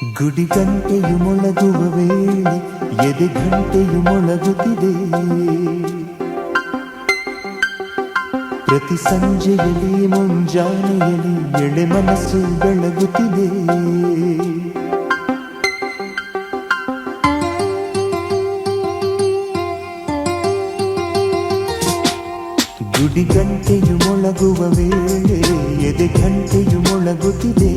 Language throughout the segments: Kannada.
ಗುಡಿ ಗಂಟೆಯು ಮೊಳಗುವ ವೇಳೆ ಎದೆ ಗಂಟೆಯು ಮೊಳಗುತ್ತಿದೆ. ಪ್ರತಿ ಸಂಜೆಯಲ್ಲಿ ಮುಂಜಾನೆಯಲ್ಲಿ ಎಳೆ ಮನಸ್ಸು ಬೆಳಗುತ್ತಿದೆ. ಗುಡಿ ಗಂಟೆಯು ಮೊಳಗುವ ವೇಳೆ ಎದೆ ಗಂಟೆಯು ಮೊಳಗುತ್ತಿದೆ.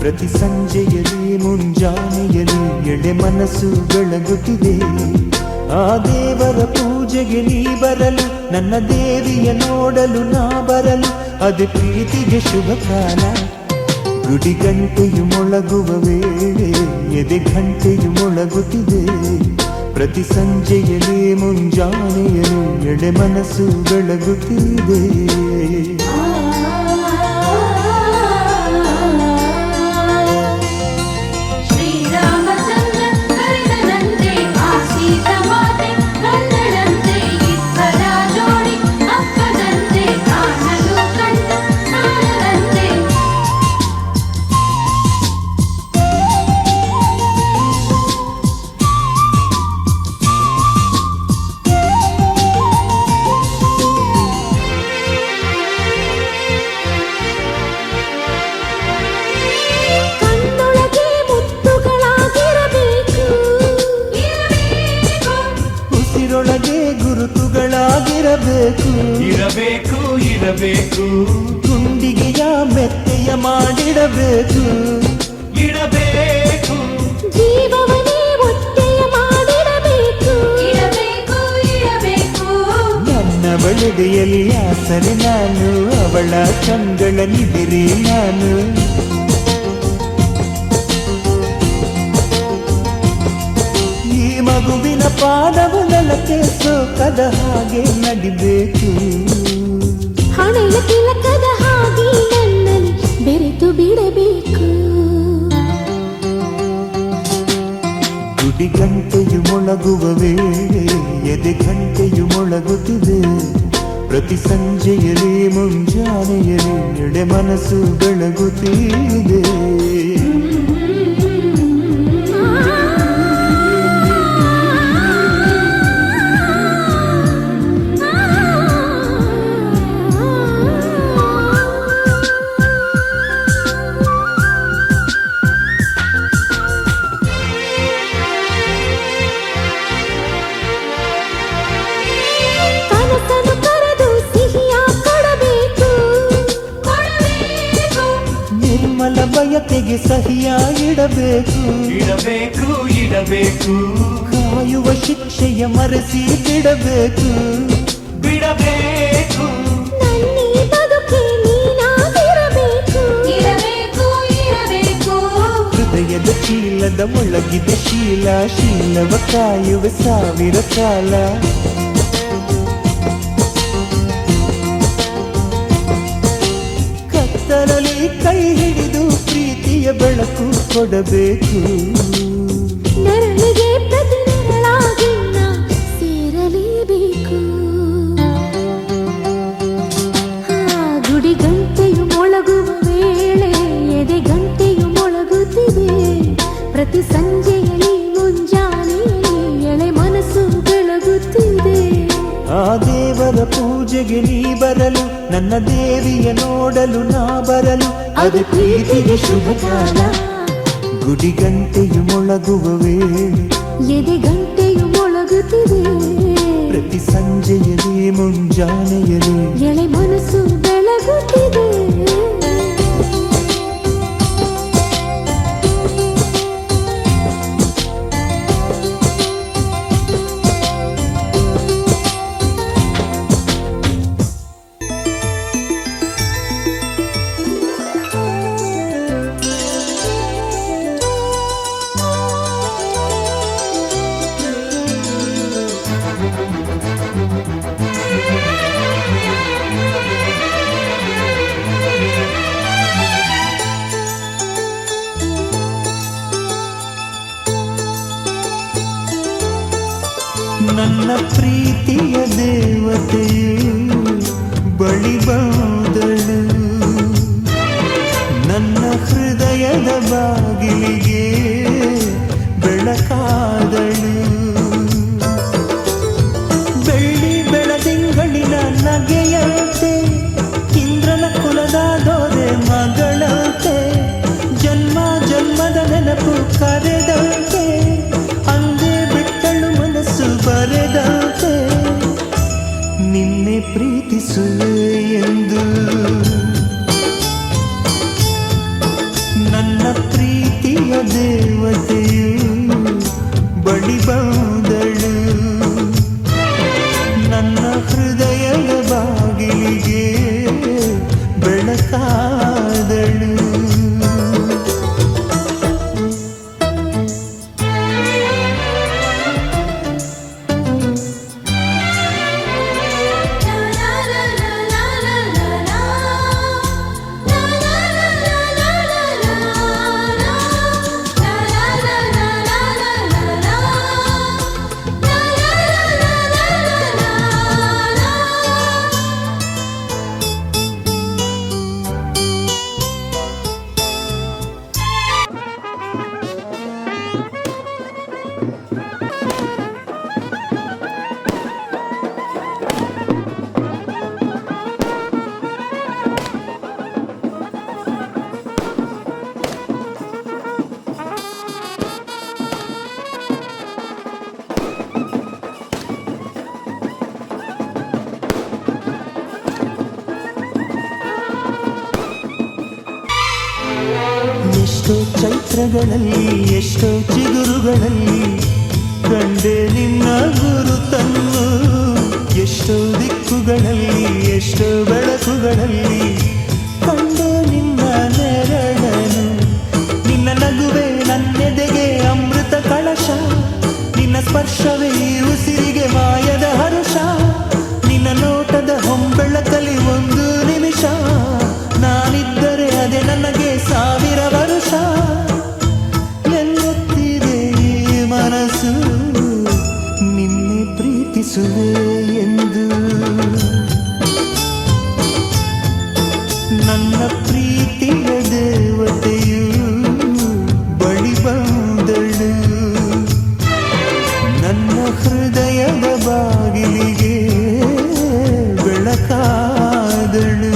ಪ್ರತಿ ಸಂಜೆಯಲ್ಲಿ ಮುಂಜಾನೆಯಲ್ಲಿ ಎಳೆ ಮನಸ್ಸು ಬೆಳಗುತ್ತಿದೆ. ಆ ದೇವರ ಪೂಜೆಗೆ ನೀ ಬರಲು, ನನ್ನ ದೇವಿಯ ನೋಡಲು ನಾ ಬರಲು, ಅದು ಪ್ರೀತಿಗೆ ಶುಭ ಕಾಲ. ಗುಡಿ ಗಂಟೆಯು ಮೊಳಗುವ ವೇಳೆ ಎದೆ ಗಂಟೆಯು ಮೊಳಗುತ್ತಿದೆ. ಪ್ರತಿ ಸಂಜೆಯಲ್ಲಿ ಮುಂಜಾನೆಯಲ್ಲಿ ಎಳೆ ಮನಸ್ಸು ಬೆಳಗುತ್ತಿದೆ. ಒಳಗೆ ಗುರುತುಗಳಾಗಿರಬೇಕು, ಇರಬೇಕು ಇರಬೇಕು. ಗುಂಡಿಗೆಯ ಮೆತ್ತೆಯ ಮಾಡಿಡಬೇಕು, ಇಡಬೇಕು. ಜೀವವನೇ ಒತ್ತೆಯ ಮಾಡಿಡಬೇಕು, ಇಡಬೇಕು ಇಡಬೇಕು. ನನ್ನ ಬಳಿದೆಯಲ್ಲಿ ಆಸರೆ ನಾನು, ಅವಳ ಕಂಗಳ ನಿದಿರೆ ನಾನು. ಮಗುವಿನ ಪಾದವಲಕ್ಕೆ ಸೋಕದ ಹಾಗೆ ನಡಿಬೇಕು, ಹಣೆಯ ತಿಲಕದ ಹಾಗೆ ನನ್ನಲ್ಲಿ ಬೆರೆತು ಬಿಡಬೇಕು. ಗುಡಿ ಗಂಟೆಯು ಮೊಳಗುವ ವೇಳೆ ಎದೆ ಗಂಟೆಯು ಮೊಳಗುತ್ತಿದೆ. ಪ್ರತಿ ಸಂಜೆಯಲ್ಲಿ ಮುಂಜಾನೆಯಲ್ಲಿ ಎಳೆ ಮನಸ್ಸು ಬೆಳಗುತ್ತಿದೆ. ನಿರ್ಮಲ ಬಯಕೆಗೆ ಸಹಿಯ ಇಡಬೇಕು, ಇಡಬೇಕು ಇಡಬೇಕು. ಕಾಯುವ ಶಿಕ್ಷೆಯ ಮರೆಸಿ ಬಿಡಬೇಕು, ಬಿಡಬೇಕು. ನನ್ನಿ ಬದುಕೆ ನೀನಾಗಿರಬೇಕು, ಇರಬೇಕು ಇರಬೇಕು. ಹೃದಯದ ಶೀಲದ ಒಳಗಿದೆ ಶೀಲ, ಶೀಲವ ಕಾಯುವ ಸಾವಿರ ಕಾಲ. ಕತ್ತಲಲ್ಲಿ ಕೈ ಹಿಡಿದು ಪ್ರೀತಿಯ ಬೆಳಕು ಕೊಡಬೇಕು, ನೆರಳಿಗೆ ಪ್ರತಿ ನೆರಳಾಗಿ ನಾ ಸೇರಲೇಬೇಕು. ಗುಡಿ ಗಂಟೆಯು ಮೊಳಗುವ ವೇಳೆ ಎದೆ ಗಂಟೆಯು ಮೊಳಗುತ್ತಿದೆ. ಪ್ರತಿ ಸಂಜೆಯಲ್ಲಿ ಮುಂಜಾನೆಯಲ್ಲಿ ಎಳೆ ಮನಸ್ಸು ಬೆಳಗುತ್ತಿದೆ. ಆ ದೇವರ ಪೂಜೆಗೆ ನೀ ಬರಲು, ನನ್ನ ದೇವಿಯ ನೋಡಲು ನಾ ಬರಲು, ಅದು ಪ್ರೀತಿಗೆ ಶುಭ ಕಾಲ. ಗುಡಿ ಗಂಟೆಯು ಮೊಳಗುವ ವೇಳೆ ಎದೆ ಗಂಟೆಯು ಮೊಳಗುತ್ತಿದೆ. ಪ್ರತಿ ಸಂಜೆಯಲ್ಲಿ ಮುಂಜಾನೆಯಲ್ಲಿ ಎಳೆ ಮನಸ್ಸು ಬೆಳಗುತ್ತಿದೆ. ನನ್ನ ಪ್ರೀತಿಯ ದೇವತೆಯು ಬಳಿ ಬಂದಳು, ನನ್ನ ಹೃದಯ ಹೃದಯದ ಬಾಗಿಲಿಗೆ ಬೆಳಕಾದಳು. ಬೆಳ್ಳಿ ಬೆಳದಿಂಗಳಿನ ನಗೆಯಂತೆ ಇಂದ್ರನ ಕುಲದ ದೊರೆ ಮಗಳಂತೆ ಜನ್ಮ ಜನ್ಮದ ನೆನಪು ಕರೆದಂತೆ ಅಂದೇ ಬಿಟ್ಟಳು ಮನಸ್ಸು ಬರೆದಂತೆ ನಿನ್ನೆ ಪ್ರೀತಿಸುವೆ ಎಂದು ನನ್ನ ಪ್ರೀತಿಯ ದೇವತೆಯು ಬಳಿ ಬಂದಳು. ನನ್ನ ಹೃದಯದ ಬಾಗಿಲಿಗೆ ಬೆಳಕಾದಳು. ಎಷ್ಟೋ ಚೈತ್ರಗಳಲ್ಲಿ ಎಷ್ಟೋ ಚಿಗುರುಗಳಲ್ಲಿ ಕಂಡೆ ನಿನ್ನ ಗುರುತನ್ನು. ಎಷ್ಟೋ ದಿಕ್ಕುಗಳಲ್ಲಿ ಎಷ್ಟೋ ಬೆಳಕುಗಳಲ್ಲಿ ಕಂಡೆ ನಿನ್ನ ನೆರಳನು. ನಿನ್ನ ನಗುವೆ ನನ್ನೆದೆಗೆ ಅಮೃತ ಕಳಶ, ನಿನ್ನ ಸ್ಪರ್ಶವೇ ಈ ಉಸಿರಿಗೆ ಮಾಯದ ಹರುಷ. ನಿನ್ನ ನೋಟದ ಹೊಂಬೆಳಕಲಿ ಒಂದು ನಿಮಿಷ ನಾನಿದ್ದರೆ ಅದೇ ನನಗೆ 1000 ವರುಷ. ಎನ್ನುತ್ತಿದೆ ಈ ಮನಸ್ಸು ನಿನ್ನೆ ಪ್ರೀತಿಸುವೆ ಎಂದು. ನನ್ನ ಪ್ರೀತಿಯ ದೇವತೆಯು ಬಳಿ ಬಂದಳು. ನನ್ನ ಹೃದಯದ ಬಾಗಿಲಿಗೆ ಬೆಳಕಾದಳು.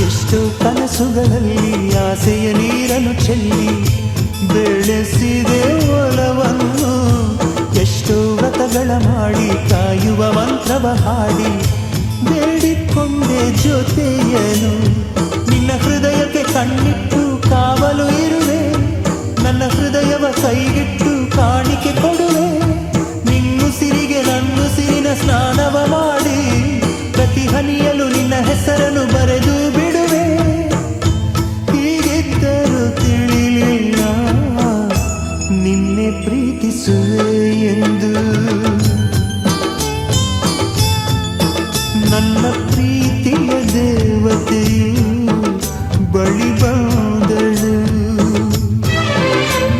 ಎಷ್ಟೋ ಕನಸುಗಳಲ್ಲಿ ಆಸೆಯ ನೀರನ್ನು ಚೆಲ್ಲಿ ಬೆಳೆಸಿದೆ ಒಲವನ್ನು. ಎಷ್ಟೋ ವ್ರತಗಳ ಮಾಡಿ ಕಾಯುವ ಮಂತ್ರವ ಹಾಡಿ ಬೇಡಿಕೊಂಡೆ ಜೊತೆಯನು. ನಿನ್ನ ಹೃದಯಕ್ಕೆ ಕಣ್ಣಿಟ್ಟು ಕಾವಲು ಇರುವೆ, ನನ್ನ ಹೃದಯವ ಕೈಗಿಟ್ಟು ಕಾಣಿಕೆ ಕೊಡುವೆ. ನಿನ್ನುಸಿರಿಗೆ ನನ್ನುಸಿರಿನ ಸ್ನಾನವ ಮಾಡಿ ಪ್ರತಿ ಹನಿಯಲು ನಿನ್ನ ಹೆಸರನ್ನು ಬರೆದು ಬಿಡುವೆ. ಹೀಗಿದ್ದರೂ ತಿಳಿಲಿಲ್ಲ ನಿನ್ನೆ ಪ್ರೀತಿಸುವೆ ಎಂದು. ನನ್ನ ಪ್ರೀತಿಯ ದೇವತೆಯು ಬಳಿ ಬಂದಳು.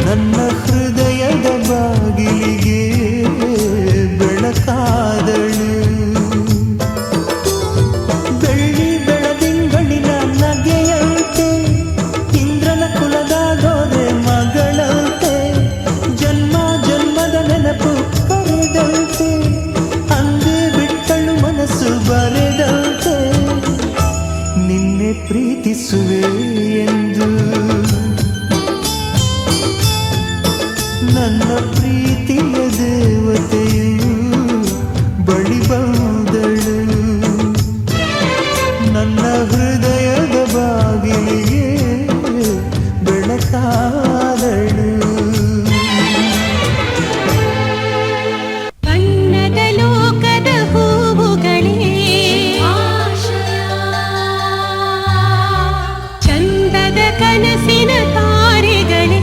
ನನ್ನ ಹೃದಯದ ಬಾಗಿಲಿಗೆ ಬೆಳಕಾದಳು. ಬೆಳ್ಳಿ ಬೆಳದಿಂಗಳಿನ ನಗೆಯಂತೆ ಇಂದ್ರನ ಕುಲದ ದೊರೆ ಮಗಳಂತೆ ಜನ್ಮ ಜನ್ಮದ ನೆನಪು ಕರೆದಂತೆ ಅಂದೇ ಬಿಟ್ಟಳು ಮನಸ್ಸು ಬರೆದಂತೆ ನಿನ್ನೆ ಪ್ರೀತಿಸುವೆ ಎಂದು. ನನ್ನ ಪ್ರೀತಿಯ ದೇವತೆಯು ಬಳಿ ಬಂದಳು. ನನ್ನ ಹೃದಯದ ಬಾಗಿಲಿಗೆ ಬೆಳಕಾದಳು. ಬಣ್ಣದ ಲೋಕದ ಹೂವುಗಳೇ ಚಂದದ ಕನಸಿನ ತಾರೆಗಳೇ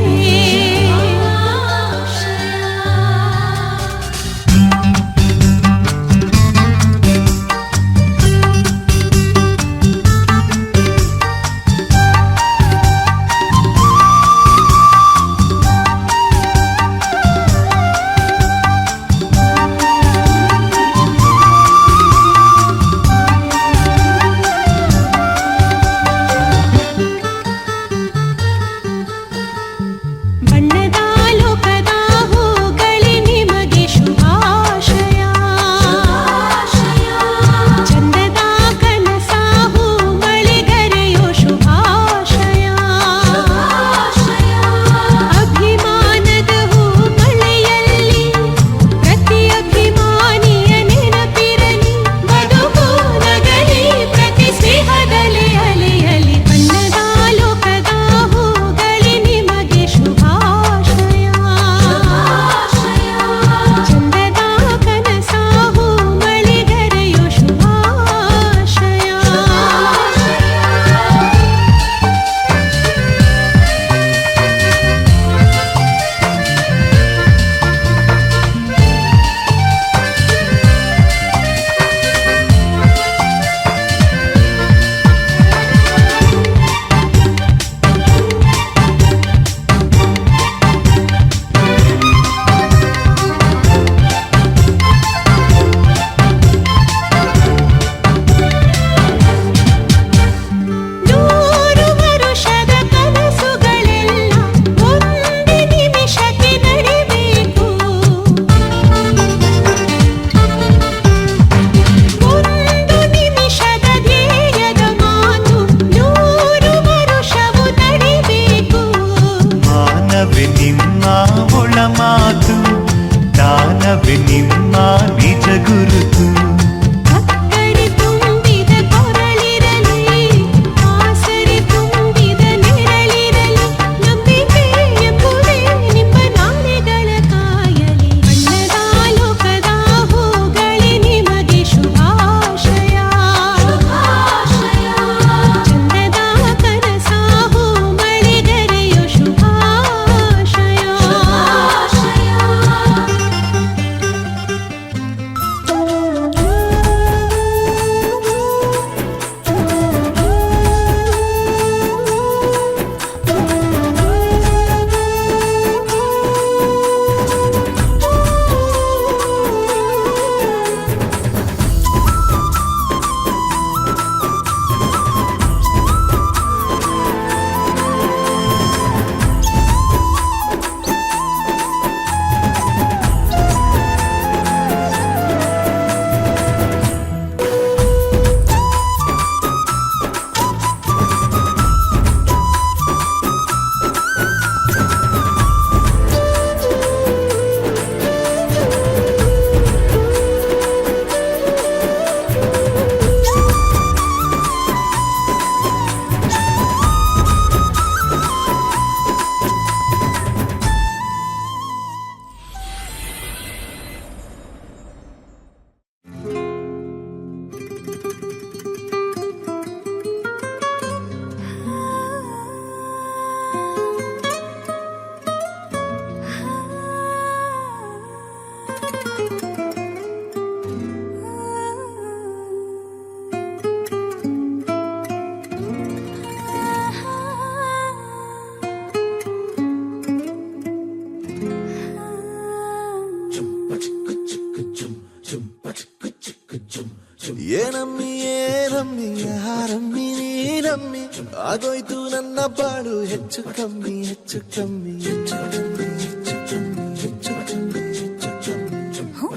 ಆಗೋಯ್ತು ನನ್ನ ಬಾಳು ಹೆಚ್ಚು ಕಮ್ಮಿ ಹೆಚ್ಚು ಕಮ್ಮಿ ಹೆಚ್ಚು ಕಮ್ಮಿ ಹೆಚ್ಚು ಕಮ್ಮಿ ಹೆಚ್ಚು ಕಮ್ಮಿ ಹೆಚ್ಚು ಕಮ್ಮಿ. ಹೂ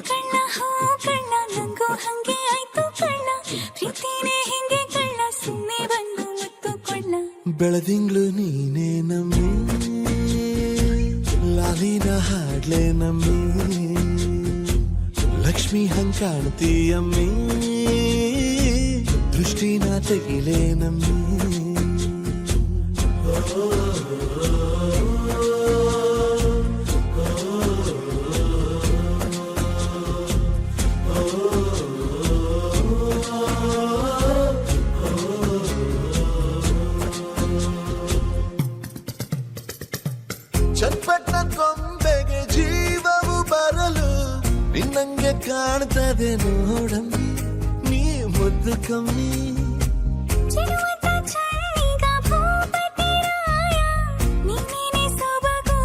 ಕಳ್ಳ ನಂಗೂ ಹಂಗೆ ಆಯ್ತು ಕಳ್ಳ, ಪ್ರೀತಿನೇ ಹಿಂಗೆ ಕಳ್ಳ, ಸುಮ್ಮನೆ ಬಂದು ಮುತ್ತು ಕೊಳ್ಳ. ಬೆಳದಿಂಗ್ಳು ನೀನೇ ನಮ್ಮಿ, ಲಾಲಿನ ಹಾಡ್ಲೆ ನಮ್ಮಿ, ಲಕ್ಷ್ಮಿ ಹಂಗ್ ಕಾಣ್ತೀಯಮ್ಮಿ, ದೃಷ್ಟಿನ ತೆಗಿಲೆ ನಮ್ಮಿ. ಚಟ್ಪಟ್ನ ಗೊಂಬೆಗೆ ಜೀವವು ಬರಲು ನಿನ್ನಂಗೆ ಕಾಣ್ತದೆ ನೋಡಮ್ಮಿ, ನೀ ಮುದ್ದು ಕಮ್ಮಿ. ಚಿರುವತ ಚಳ್ಳಿಗ ಭೂಪತಿ ರಾಯ, ನೀನೇನೆ ಸೊಬಗು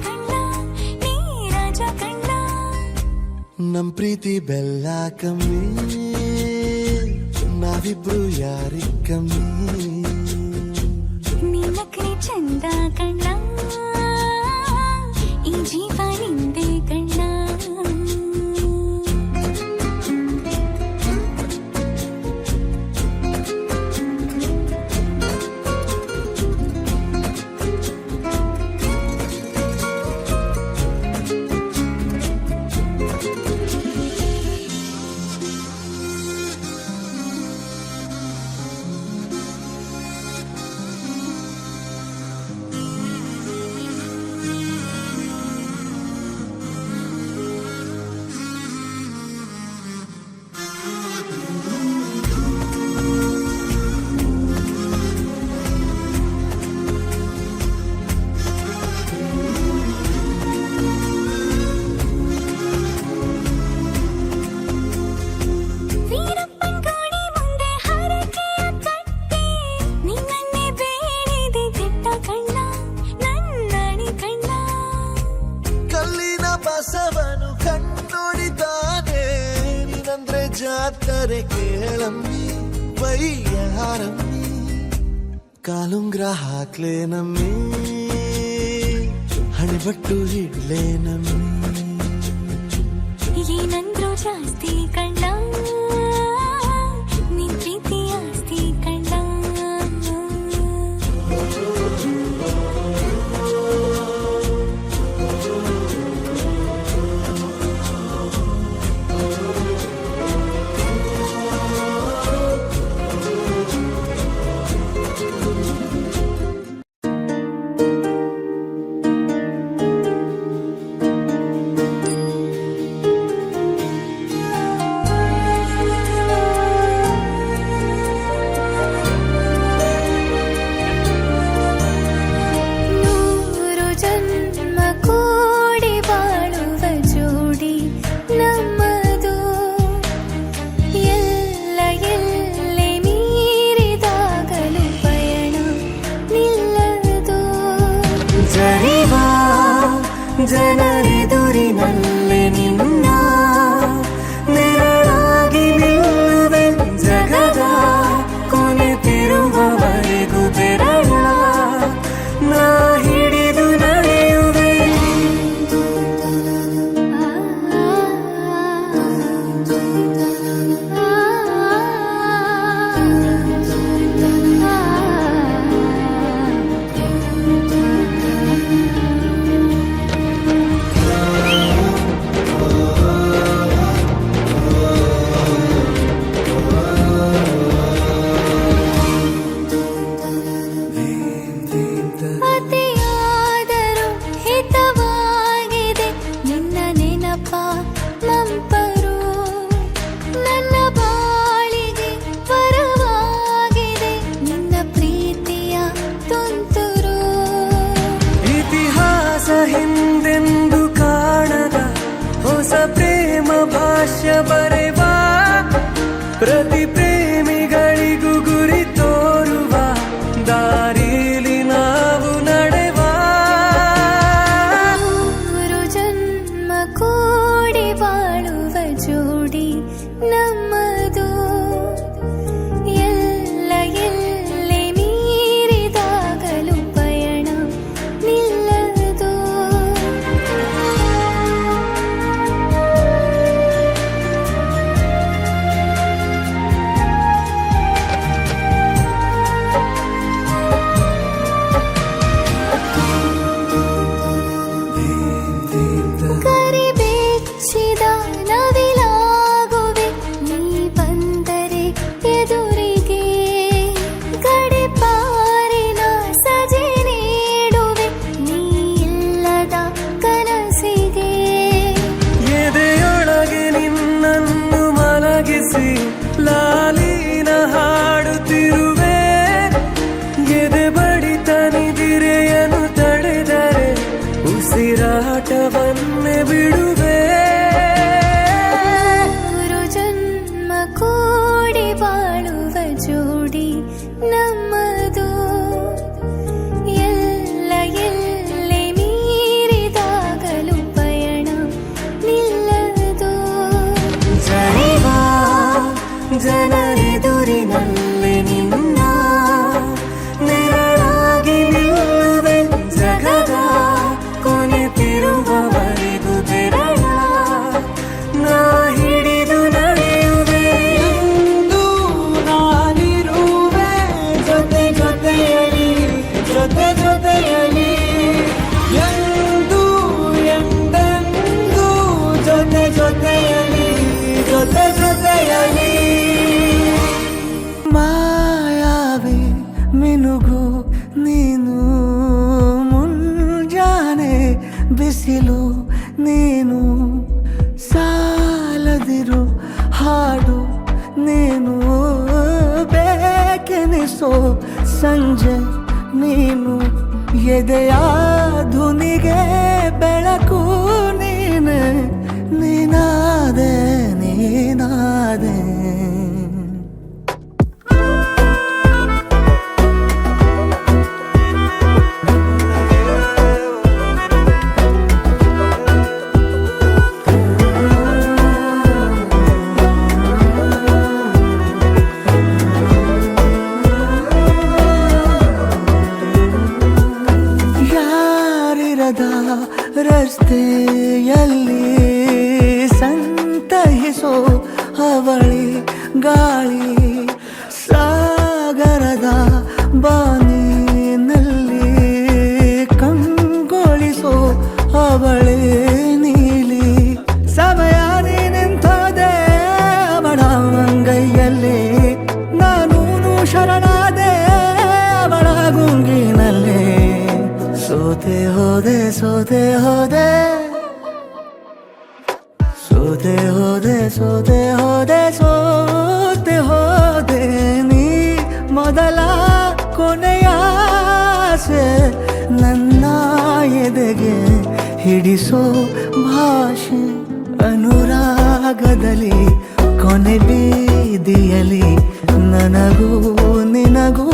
ಕಣ್ಣ, ನೀ ರಾಜ ಕಣ್ಣ. ನಮ್ ಪ್ರೀತಿ ಬೆಲ್ಲ ಕಮ್ಮಿ, ನಾವಿಬ್ರು ಯಾರಿ ಕಮ್ಮಿ. ನೀನಕ್ರೆ ಚಂದ ಕಣ್ಣ, ಈ ಜೀವ ನಿಂದೆ ಕಣ್ಣ. ಬಸವನು ಕಣ್ಣೊಡಿತಾನೆ, ನೀನಂದ್ರೆ ಜಾತ್ರೆ ಕೇಳಮ್ಮಿ, ಬೈಯಾರಮ್ಮಿ, ಕಾಲುಂಗ್ರ ಹಾಕ್ಲೆ ನಮ್ಮಿ, ಹಣೆಬಟ್ಟು ಇಡ್ಲೆ ನಮ್ಮಿ. ಏನಂದ್ರು ಜಾಸ್ತಿ ಕಣ್ಣ, ನಿನ್ ಪ್ರೀತಿ ಆಸ್ತಿ ಕಣ್ಣ. ಜನರೆದುರಿನಲ್ಲಿ ನಿನ್ನ ನೆರಳಾಗಿ ನಿಲ್ಲುವೆ, ಜಗದ ಕೊನೆತಿರುವವರೆಗೂ ಬೆರಳ ನಾ ಹಿಡಿದು ನಡೆಯುವೆ. ಅತಿಯಾದರೂ ಹಿತವಾಗಿದೆ ನಿನ್ನ ನೆನಪ ಮಂಪರು, ನನ್ನ ಬಾಳಿಗೆ ವರವಾಗಿದೆ ನಿನ್ನ ಪ್ರೀತಿಯ ತುಂತುರು. ಇತಿಹಾಸ ಹಿಂದೆಂದು ಕಾಣದ ಹೊಸ ಪ್ರೇಮ ಭಾಷ್ಯ ಬರೆವಾ, ಪ್ರತಿ ಪ್ರೇಮಿಗಳಿಗೂ ಗುರಿ ತೋರುವ ದಾರಿಲಿ ನಾವು ನಡೆವಾ. ಮೂರು ಜನ್ಮ ಕೂಡಿ ಬಾಳುವ ಜೋಡಿ ನಮ್ಮದು, ಎಲ್ಲ ಎಲ್ಲೆ ಮೀರಿದಾಗಲೂ ಉಸಿರಾಟವನ್ನೇ ಬಿಡುವೆ. ನೂರು ಜನ್ಮ ಕೂಡಿ ಬಾಳುವ ಜೋಡಿ ನಮ್ಮದು. ಎಲ್ಲ ಎಲ್ಲೆ ಮೀರಿದಾಗಲೂ ಪಯಣ ನಿಲ್ಲದು. ಜರಿವ ಜನರೆದುರಿನಲ್ಲಿ ನಿನ್ನ ನೆರಳಾಗಿ ನಿಲ್ಲುವೆ. ಜಗದ ಕೊನೆತಿರುವವರೆಗೂ ಬೆರಳ ನಾ ಹಿಡಿದು ನಡೆಯುವೆ. ಎಂದು ನಾನಿರುವೆ ಜೊತೆ ಜೊತೆಯಲಿ, ಜೊತೆ ಜೊತೆಯಲಿ. ಎಂದು ಎಂದೆಂದು ಜೊತೆ ಜೊತೆಯಲಿ, ಜೊತೆ ಜೊತೆಯಲಿ. ಮಾಯಾವಿ ಮಿನುಗು ನೀನು, ಮುಂಜಾನೆ ಬಿಸಿಲು ನೀನು, ಸಾಲದಿರು ಹಾಡು ನೀನು, ಬೇಕೆನಿಸೋ ಸಂಜೆ ನೀನು, ಎದೆಯ ಧುನಿಗೆ ಬೆಳಕು ನೀನೆ, ನೀನಾದೆ ನೀನಾದೆ. ಯಾರಿರದ ರಸ್ತೆಯಲ್ಲಿ ಸಂತಹಿಸೋ ಅವಳಿ ಗಾಳಿ, ಸಾಗರದ ಬಾನಿನಲ್ಲಿ ಕಂಗೊಳಿಸೋ ಅವಳೆ ನೀಲಿ. ಸಮಯ ನಿಂತೋದೆ ಅವಳ ಅಂಗೈಯಲ್ಲಿ, ನಾನು ಶರಣಾದೆ ಅವಳ ಗುಂಗಿನಲ್ಲಿ. ಸೋತೆ ಹೋದೆ ಸೋತೆ ಹೋದೆ, ಸೋತೆ ಹೋದೆ ಸೋತೆ ಹೋದೆ, ಸೋತೆ ಹೋದೆ ನೀ ಮೊದಲ ಕೊನೆಯ ಆಸೆ. ನನ್ನ ಎದೆಗೆ ಹಿಡಿಸೋ ಭಾಷೆ ಅನುರಾಗದಲ್ಲಿ, ಕೊನೆ ಬೀದಿಯಲ್ಲಿ ನನಗೂ ನಿನಗೂ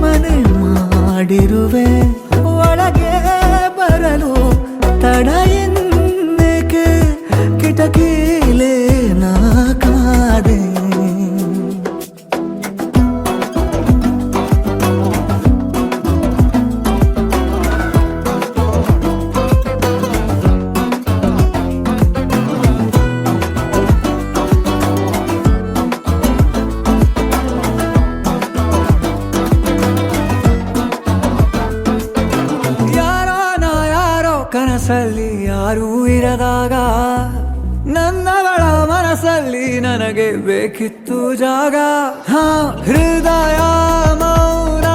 ಮನೆ ಮಾಡಿರುವೆ. ಒಳಗೆ ಬರಲು ತಡ ಎನ್ನಕ್ಕೆ ಕಿಟಕಿಲೇ ನಾ ಕಾದೆ. ಕನಸಲ್ಲಿ ಯಾರೂ ಇರದಾಗ ನನ್ನಗಳ ಮನಸ್ಸಲ್ಲಿ ನನಗೆ ಬೇಕಿತ್ತು ಜಾಗ. ಹೃದಯ ಮೌನ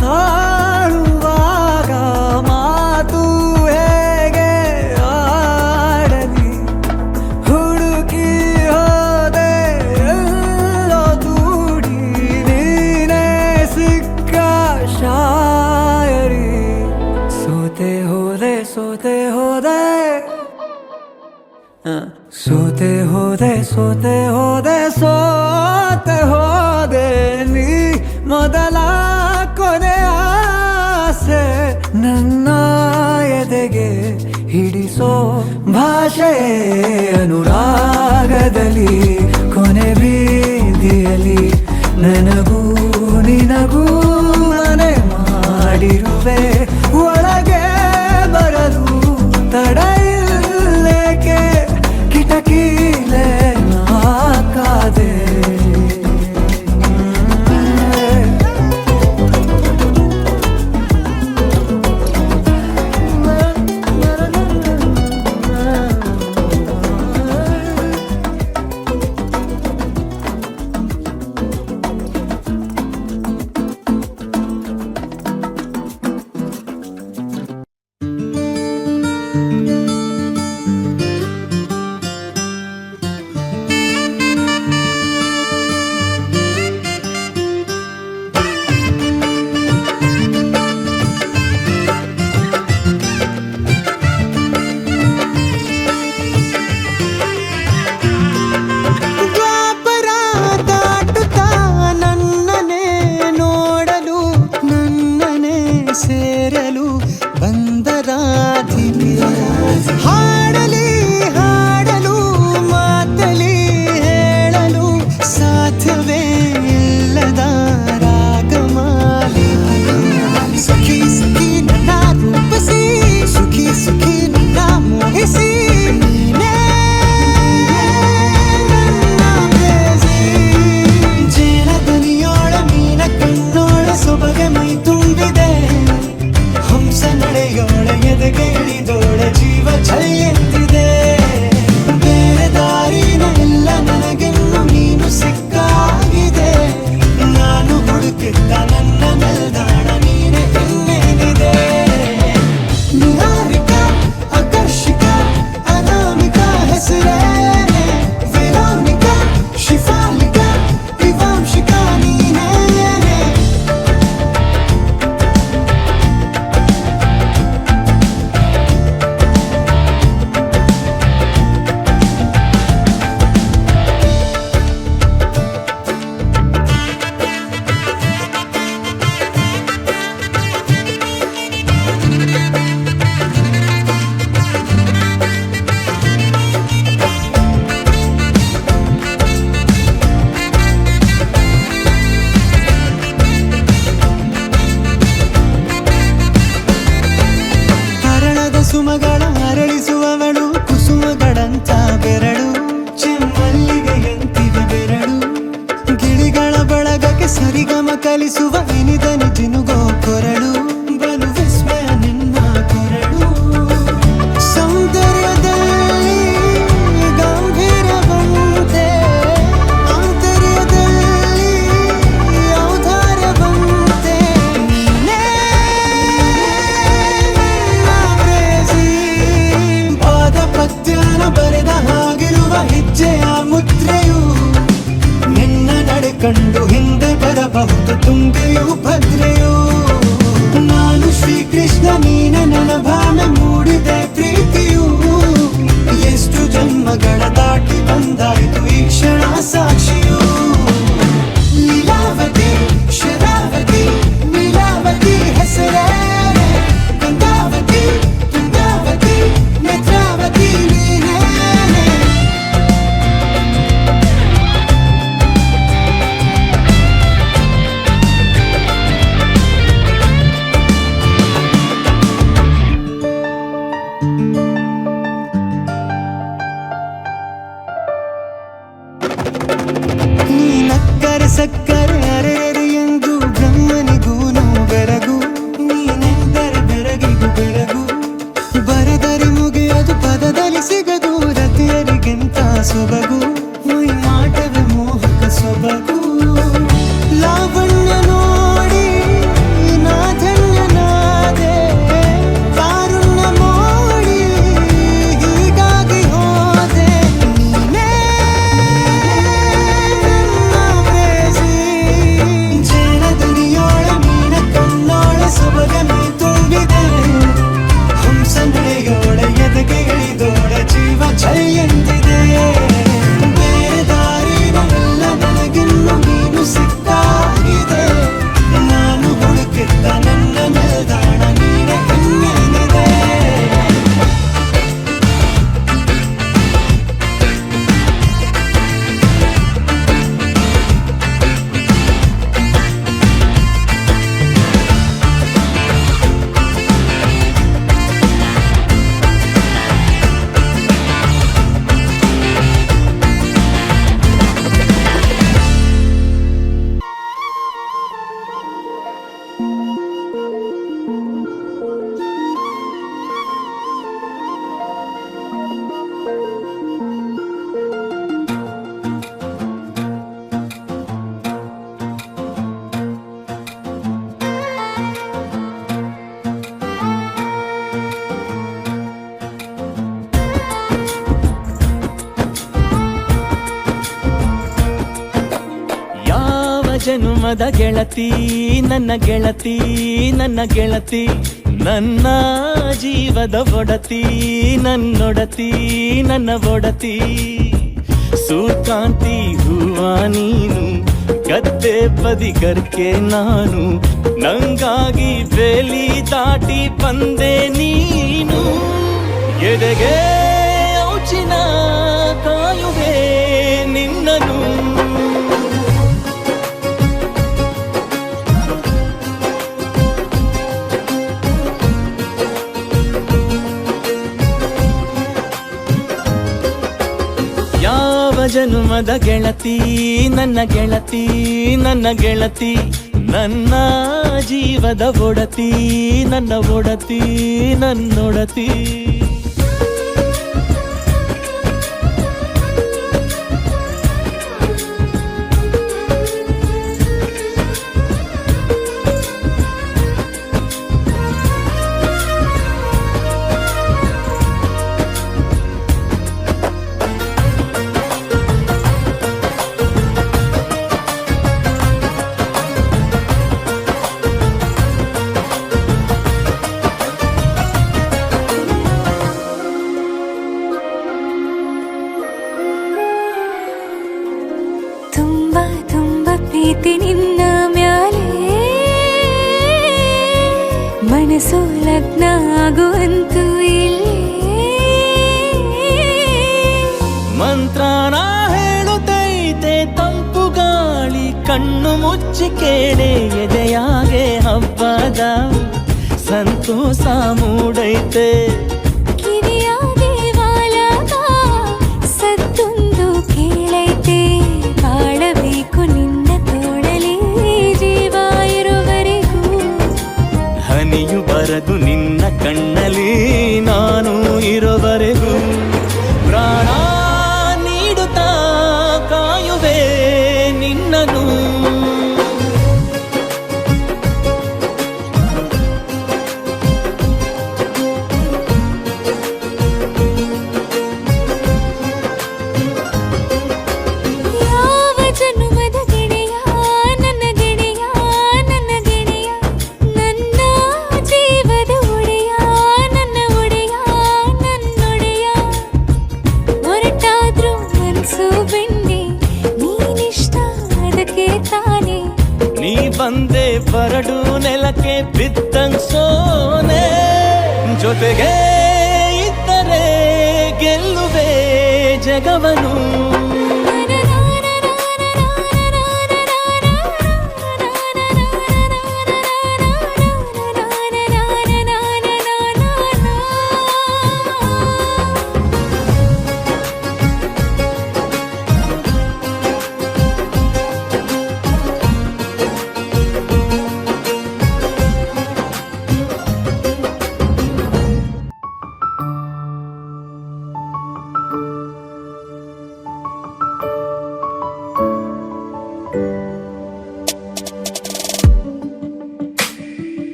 ತಾಳುವಾಗ ಮಾತು ಹೇಗೆ ಆಡಲಿ. ಹುಡುಕಿ ಹೋದೆ ಎಲ್ಲೋ ದೂಡಿ, ನೀನೇ ಸಿಕ್ಕ ಶಾಯರಿ. ಸೋತೆ ಹೋದೆ ಸೋತೆ ಹೋದೆ, ಸೋತೆ ಹೋದೆ ಸೋತೆ ಹೋದೆ, ಸೋತೆ ಹೋದೆ ನೀ ಮೊದಲ ಕೊನೆಯ ಆಸೆ. ನನ್ನ ಎದೆಗೆ ಹಿಡಿಸೋ ಭಾಷೆ ಅನುರಾಗದಲ್ಲಿ, ಕೊನೆ ಬೀದಿಯಲ್ಲಿ ನನಗೂ ನಿನಗೂ ಮನೆ ಮಾಡಿರುವೆ. ಒಳಗೆ ಬರಲು ತಡ ಇಲ್ಲೇಕೆ ಕಿಟಕಿಲೇ ನಾ ಕಾದೆ. ಹೆಜ್ಜೆಯ ಮುದ್ರೆಯು ನಿನ್ನ ನಡೆ ಕಂಡು ಹಿಂದೆ ಬರಬಹುದು ತುಂಗೆಯು ಭದ್ರೆಯು ನಾನು ಶ್ರೀಕೃಷ್ಣ ನೀನೆ ನನ್ನ ಭಾವನೆ ಮೂಡಿದೆ ಪ್ರೀತಿಯು ಎಷ್ಟು ಜನ್ಮಗಳ ದಾಟಿ ಬಂದಾಯ್ತು ಈ ಕ್ಷಣ ಸಾಕ್ಷಿಯು ಲೀಲಾವತಿ ಶರಾವತಿ ನೀಲಾವತಿ ಹೆಸರೇ ಗಂಗಾವತಿ ತುಂಗಾವತಿ ನೇತ್ರಾವತಿ ನೀನೇ ನೀನಕ್ಕರೆ ಸಕ್ಕರೆ ಅರೆರೆ ಎಂದು ಬ್ರಹ್ಮನಿಗೂನು ಬೆರಗು ನೀನೆಂದರೆ ಬೆರಗಿಗೂ ಬೆರಗು ಬರೆದರೆ ಮುಗಿಯದು ಪದದಲ್ಲಿ ಸಿಗದು ರತಿಯರಿಗೆಂತ ಸೊಬಗು ಮೈ ಮಾಟವೇ ಮೋಹಕ ಸೊಬಗು ಲಾವಣ್ಯ ನೋಡಿ ನಾ ಧನ್ಯನಾದೆ ಕಾರುಣ್ಯ ಮೋಡಿ ಹೀಗಾಗಿ ಹೋದೆ ನೀನೇ ಜೇನದನಿಯೋಳ ಮೀನ ಕಣ್ಣೋಳ ಸೊಬಗ ಮೈ ತುಂಬಿದೆ ಹಂಸ ನಡೆಯೋಳ ಎದೆಗೆ ಇಳಿದೋಳ ಜೀವ ಛೈ ಎಂದಿದೆ ಬೇರೆ ದಾರಿನೆಲ್ಲ ನನಗಿನ್ನು ನೀನು ಸಿಕ್ಕಾಗಿದೆ ನಾನು ಹುಡುಕಿದ್ದ ನನ್ನ ನಿಲ್ದಾಣ ನೀನೆ ಇನ್ನೇನಿದೆ ಯಾವ ಜನುಮದ ಗೆಳತಿ ನನ್ನ ಗೆಳತಿ ನನ್ನ ಗೆಳತಿ ನನ್ನ ಜೀವದ ಒಡತಿ ನನ್ನೊಡತಿ ನನ್ನ ಒಡತಿ ಸೂರ್ಕಾಂತಿ ಹೂವ ನೀನು ಗದ್ದೆ ಬದಿಗರ್ಕೆ ನಾನು ನಂಗಾಗಿ ಬೇಲಿ ದಾಟಿ ಬಂದೆ ನೀನು ಎದೆಗೆ ಔಚಿನ ಕಾಯುವೆ ನಿನ್ನನು ಯಾವ ಜನುಮದ ಗೆಳತಿ ನನ್ನ ಗೆಳತಿ ನನ್ನ ಗೆಳತಿ ನನ್ನ ಜೀವದ ಒಡತಿ ನನ್ನ ಒಡತಿ ನನ್ನೊಡತಿ ತುಂಬ ತುಂಬ ಪ್ರೀತಿ ನಿನ್ನ ಮ್ಯಾಲೆ ಮನಸ್ಸು ಲಗ್ನ ಆಗುವಂತೂ ಇಲ್ಲೇ ಮಂತ್ರನ ಹೇಳುತ್ತೈತೆ ತಂಪು ಗಾಳಿ ಕಣ್ಣು ಮುಚ್ಚಿ ಕೇಳೆ ಎದೆಯಾಗೆ ಹಬ್ಬದ ಸಂತೋಷ ಮೂಡೈತೆ ಕಿವಿಯ ದೇವಾಲಯ ಸತ್ತೊಂದು ಕೇಳೈತೆ ಬಾಳಬೇಕು ನಿನ್ನ ತೋಳಲಿ ಜೀವ ಇರುವರೆಗೂ ಹನಿಯು ಬರದು ನಿನ್ನ ಕಣ್ಣಲ್ಲಿ ನಾನು ಇರುವರೆಗೂ ಪ್ರಾಣ ನೀಡುತ್ತಾ ಕಾಯುವೆ ನಿನ್ನನು ಬರಡು ನೆಲಕ್ಕೆ ಬಿದ್ದಂಗ್ ಸೋನೆ ಜೊತೆಗೆ ಇದ್ದರೆ ಗೆಲ್ಲುವೆ ಜಗವನು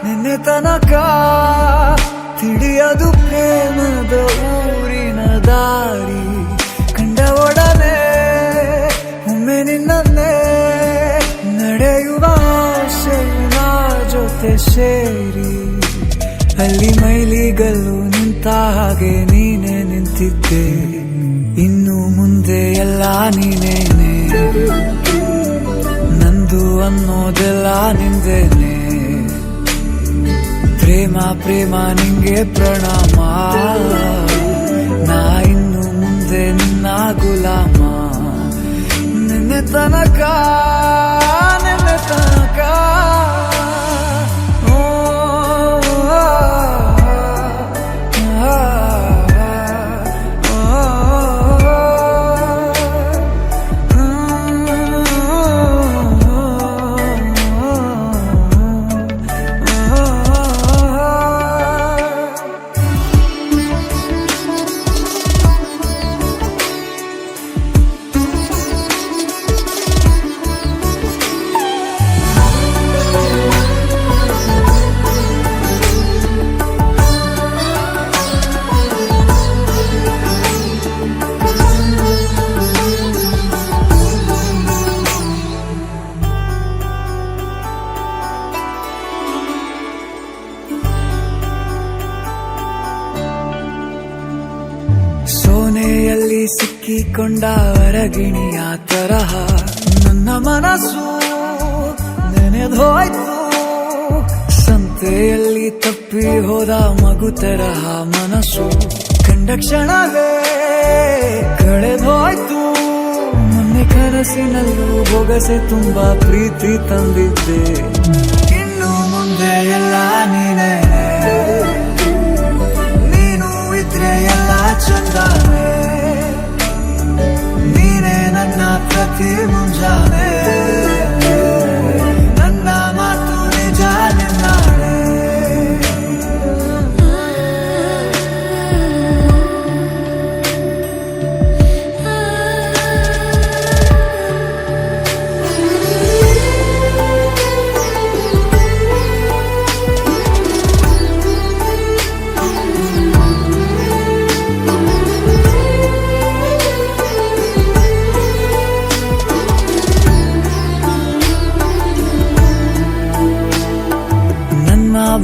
ನಿನ್ನೆ ತನಕ ತಿಳಿಯದು ಪ್ರೇಮದ ಊರಿನ ದಾರಿ ಕಂಡ ಒಡನೆ ಒಮ್ಮೆ ನಿನ್ನೇ ನಡೆಯುವ ಆಸೆಯ ಜೊತೆ ಸೇರಿ ಅಲ್ಲಿ ಮೈಲಿಗಲ್ಲು ನಿಂತ ಹಾಗೆ ನೀನೆ ನಿಂತಿದ್ದೆ ಇನ್ನು ಮುಂದೆ ಎಲ್ಲ ನೀನೇನೆ ನಂದು ಅನ್ನೋದೆಲ್ಲ ನಿಂದೇನೆ ಪ್ರೇಮ ಪ್ರೇಮ ನಿಂಗೆ ಪ್ರಣಾಮ ನಾ ಇನ್ನು ಮುಂದೆ ನಿನ್ನ ಗುಲಾಮ ನಿನ್ನೆ ತನಕ ಓ, ಸೋನೆಯಲ್ಲಿ ಸಿಕ್ಕಿಕೊಂಡ ಅರಗಿಣಿಯ ತರಹ ನನ್ನ ಮನಸ್ಸು ನೆನೆದೋಯ್ತು ಸಂತೆಯಲ್ಲಿ ತಪ್ಪಿ ಹೋದ ಮಗು ತರಹ ಮನಸ್ಸು ಕಂಡ ಕ್ಷಣವೇ ಕಳೆದೋಯ್ತು ಮೊನ್ನೆ ಕನಸಿನಲ್ಲೂ ಬೊಗಸೆ ತುಂಬಾ ಪ್ರೀತಿ ತಂದಿದ್ದೆ ಇನ್ನು ಮುಂದೆ ಎಲ್ಲ ನೀನೇ ಎಲ್ಲ ಚಂದಾನೆ ನೀನೇ ನನ್ನ ಪ್ರತಿ ಮುಂಜಾನೆ ನನ್ನ ಮಾತು ನಿಜ ನಿನ್ನಾಳೆ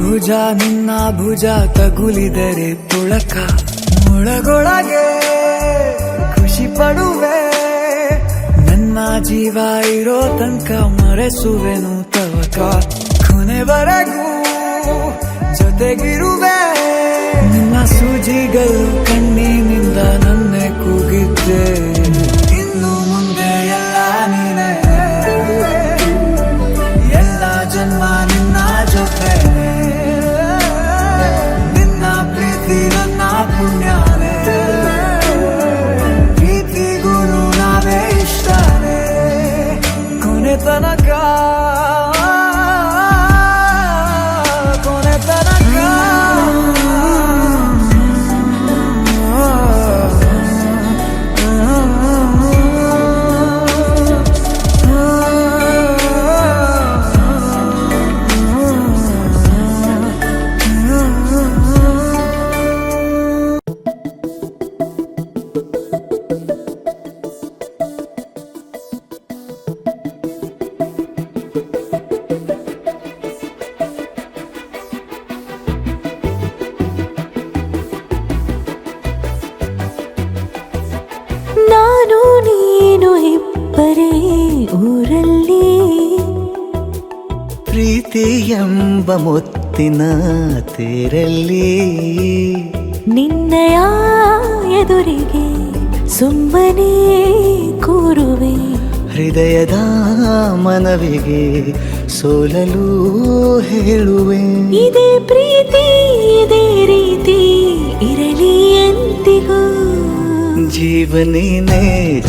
ಭುಜ ನಿನ್ನ ಭುಜ ತಗುಲಿದರೆ ತುಳಕ ಒಳಗೊಳಗೆ ಖುಷಿ ಪಡುವೆ ನನ್ನ ಜೀವ ಇರೋ ತನಕ ಮರೆಸುವೆನು ತವಕ ಕೊನೆವರೆಗೂ ಜೊತೆಗಿರುವೆ ನಿನ್ನ ಸೂಜಿಗಳು ಕಣ್ಣಿನಿಂದ ನನ್ನೆ ಕೂಗಿದ್ದೆ ಇನ್ನು ಮುಂದೆ ಎಲ್ಲ ನೀನೇ ಎಲ್ಲ ಜನ್ಮ ನಿನ್ನ ಜೊತೆ ನಿನ್ನ ಪ್ರೀತಿ ನನ್ನ ಪುಣ್ಯನೇ ಪ್ರೀತಿಗೂ ನಾವೇ ಇಷ್ಟನೇ ಕೊನೆ ತನಕ ಪ್ರೀತಿ ಎಂಬ ಮುತ್ತಿನ ತೇರಲ್ಲಿ ನಿನ್ನಯ ಎದುರಿಗೆ ಸುಮ್ಮನೆ ಕೂರುವೆ, ಹೃದಯದ ಮನವಿಗೆ ಸೋಲಲು ಹೇಳುವೆ. ಇದೇ ಪ್ರೀತಿ ಇದೇ ರೀತಿ ಇರಲಿ ಎಂದಿಗೂ. ಜೀವನೇನೆ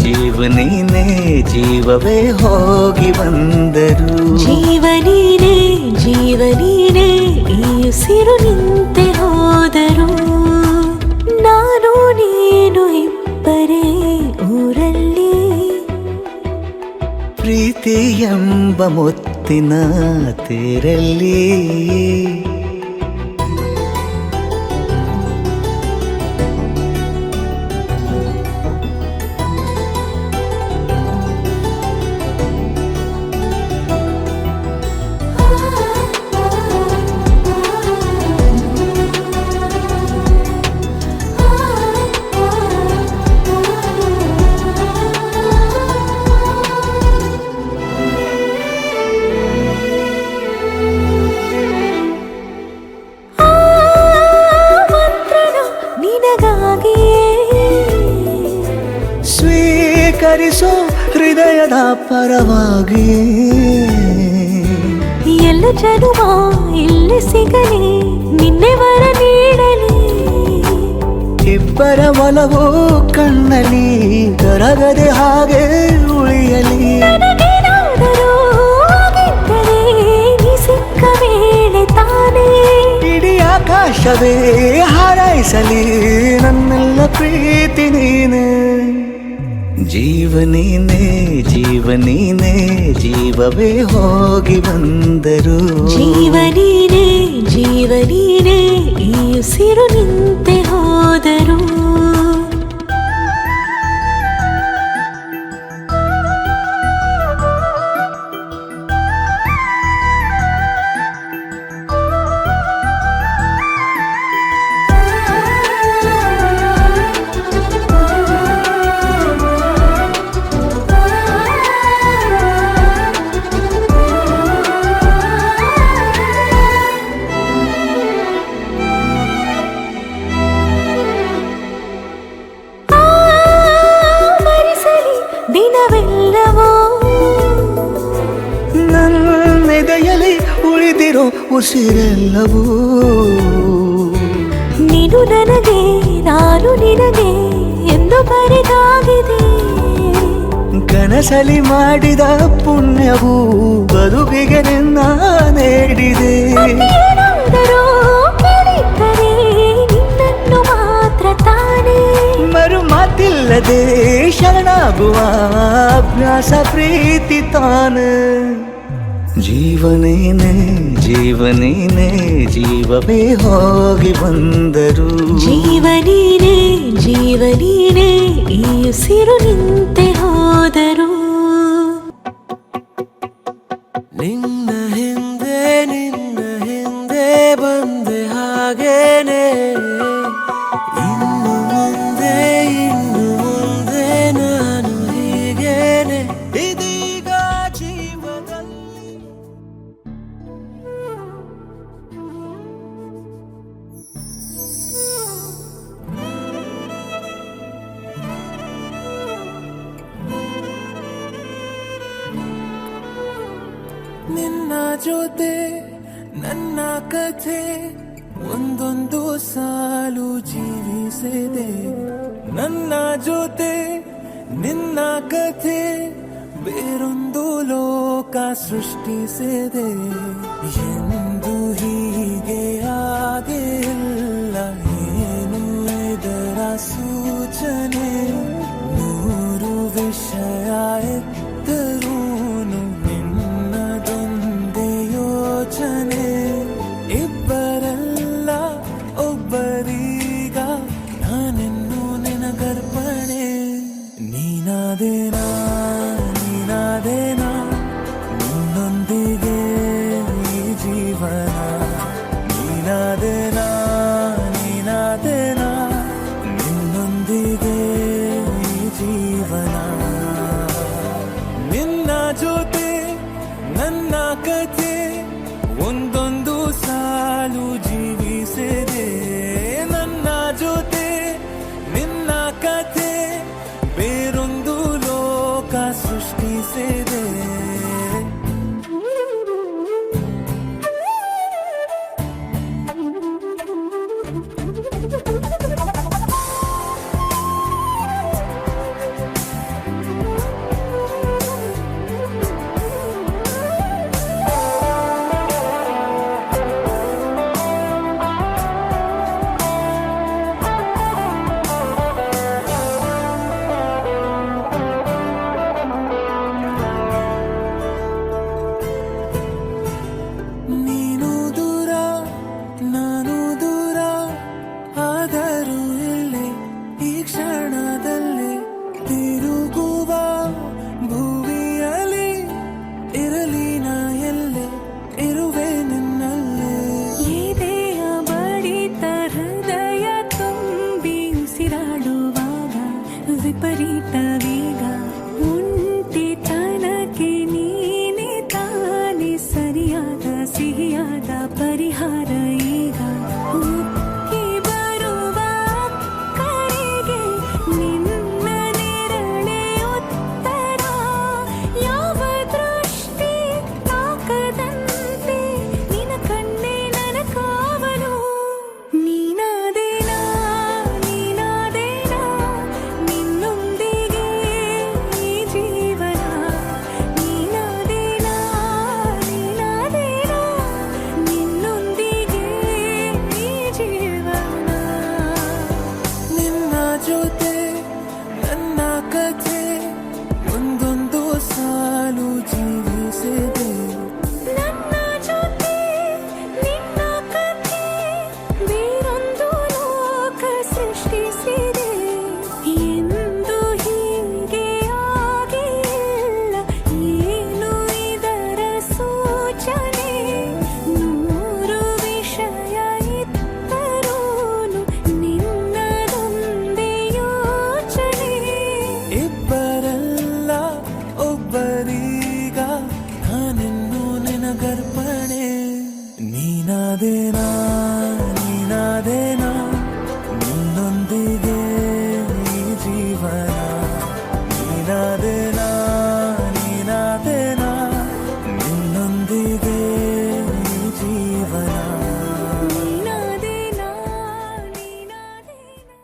ಜೀವನೇನೆ ಜೀವವೇ ಹೋಗಿ ಬಂದರು. ಜೀವನೀನೇ ಜೀವನೀನೇ ಈ ಉಸಿರು ನಿಂತೆ ಹೋದರು. ನಾನು ನೀನು ಇಬ್ಬರೇ ಊರಲ್ಲಿ. ಪ್ರೀತಿ ಎಂಬ ಮುತ್ತಿನ ತೇರಲ್ಲಿ ಸ್ವೀಕರಿಸೋ ಹೃದಯದ ಪರವಾಗಿ. ಎಲ್ಲ ಜನುಮ ಇಲ್ಲಿ ಸಿಗಲಿ, ನಿನ್ನೆ ವರ ನೀಡಲಿ. ಇಬ್ಬರ ಒಲವು ಕಣ್ಣಲ್ಲಿ ಕರಗದೆ ಹಾಗೆ ಉಳಿಯಲಿ. ನನಗೇನಾದರೂ ಆಗಿದ್ದರೆ ನೀ ಸಿಕ್ಕ ವೇಳೆ ತಾನೇ ಇಡೀ ಆಕಾಶವೇ ಹಾರೈಸಲಿ ನನ್ನೆಲ್ಲ ಪ್ರೀತಿ ನೀನೆ. ಜೀವನೇನೆ ಜೀವನೇನೆ ಜೀವವೇ ಹೋಗಿ ಬಂದರು. ಜೀವನೀನೇ ಜೀವನೀನೇ ಈ ಉಸಿರು ನಿಂತೆ ಹೋದರು. ದಿನವೆಲ್ಲವೋ ನನ್ನೆದೆಯಲ್ಲಿ ಉಳಿದಿರೋ ಉಸಿರೆಲ್ಲವೂ ನೀನು ನನಗೆ ನಾನು ನಿನಗೆ ಎಂದು ಬರೆದಾಗಿದೆ. ಕನಸಲಿ ಮಾಡಿದ ಪುಣ್ಯವು ಬದುಕಿಗೆ ನಿನ್ನ ನೀಡಿದೆ. ಏನಾದರೂ ಕೇಳಿದ್ದರೆ ನಿನ್ನನ್ನು ಮಾತ್ರ ತಾನೇ ಮರು ಮಾತಿಲ್ಲದೆ ಶರಣಾಗುವ ಅಭ್ಯಾಸ ಪ್ರೀತಿ ತಾನೆ. ಜೀವನೇನೆ ಜೀವನೇನೆ ಜೀವವೇ ಹೋಗಿ ಬಂದರು. ಜೀವನೀನೇ ಜೀವನೀನೇ ಈ ಉಸಿರು ನಿಂತೆ ಹೋದರು. ನಿನ್ನ ಹಿಂದೆ ಬಂದೆ ಹಾಗೇನೆ. ಇನ್ನು ಮುಂದೆ ನಾನು ಹೀಗೇನೆ. ಇದೀಗ ಜೀವದಲ್ಲಿ ನಿನ್ನ ಜೊತೆ ನನ್ನ ಕಥೆ ಒಂದೊಂದು ಸಾಲು ಜೀವಿಸಿದೆ. ನನ್ನ ಜೊತೆ ನಿನ್ನ ಕಥೆ ಬೇರೊಂದು ಲೋಕ ಸೃಷ್ಟಿಸಿದೆ. ಎಂದು ಹೀಗೆ ಆಗಿಲ್ಲ, ಏನು ಇದರ ಸೂಚನೆ. ನೂರು ವಿಷಯ ಎತ್ತರೂನು ನಿನ್ನದೊಂದೇ ಯೋಚನೆ. ಇಬ್ಬರಲ್ಲ ಒಬ್ಬರೀಗ ನಾನೆನ್ನು ನಿನಗರ್ಪಣೆ. ನೀನಾದೇನಾ ನೀನಾದೇನಾ ನಿನ್ನೊಂದಿಗೆ ಈ ಜೀವನ. ನೀನಾದೇನಾ ನೀನಾದೇನಾ ನಿನ್ನೊಂದಿಗೆ ಈ ಜೀವನ. ನಿನ್ನ ಜೊತೆ ನನ್ನ ಕಥೆ ಇರಲಿ ನಾ ಎಲ್ಲೆ ಇರುವೆ ನಿನ್ನಲ್ಲೇ ಎದೆಯ ಬಡಿತ ಹೃದಯ ತುಂಬಿ ಉಸಿರಾಡುವಾಗ ವಿಪರೀತ ವೇಗ ಒಂಟಿತನಕ್ಕೆ ನೀನೆ ತಾನೆ ಸರಿಯಾದ ಸಿಹಿಯಾದ ಪರಿಹಾರ ಈಗ ಉಕ್ಕಿ ಬರುವ ಕರೆಗೆ ನಿನ್ನ ನೆರಳೆ ಉತ್ತರ ಯಾವ ದೃಷ್ಟಿ ತಾಕದಂತೆ ನಿನ ಕಣ್ಣೆ ನನ್ನ ಕಾವಲು ನೀನಾದೇನಾ ನೀನಾದೇನಾ ನಿನ್ನೊಂದಿಗೆ ಈ ಜೀವನ ನೀನಾದೇನಾ ನೀನಾದೇನಾ ನಿನ್ನೊಂದಿಗೆ ಈ ಜೀವನ ನಿನ್ನ ಜೊತೆ ನನ್ನ ಕಥೆ ಒಂದೊಂದು ಸಾಲು ಜೀವಿಸಿದೆ ನನ್ನ ಜೊತೆ ನಿನ್ನ ಕಥೆ ಬೇರೊಂದು ಲೋಕ ಸೃಷ್ಟಿಸಿದೆ ಎಂದು ಹೀಗೆ ಆಗಿಲ್ಲ ಏನು ಇದರ ಸೂಚನೆ ನೂರು ವಿಷಯ ಇತ್ತರೂನು ನಿನ್ನದೊಂದೇ ಯೋಚನೆ ಇಬ್ಬರಲ್ಲ ಒಬ್ಬರೀಗ ನಾನಿನ್ನು ನಿನಗರ್ಪಣೆ ನೀನಾದೇನಾ ನೀನಾದೇನಾ ನಿನ್ನೊಂದಿಗೆ ಈ ಜೀವನ ನೀನಾದೇನಾ ನೀನಾದೇನಾ ನಿನ್ನೊಂದಿಗೆ ಈ ಜೀವನ ನೀನಾದೇನಾ ನೀನಾದೇನಾ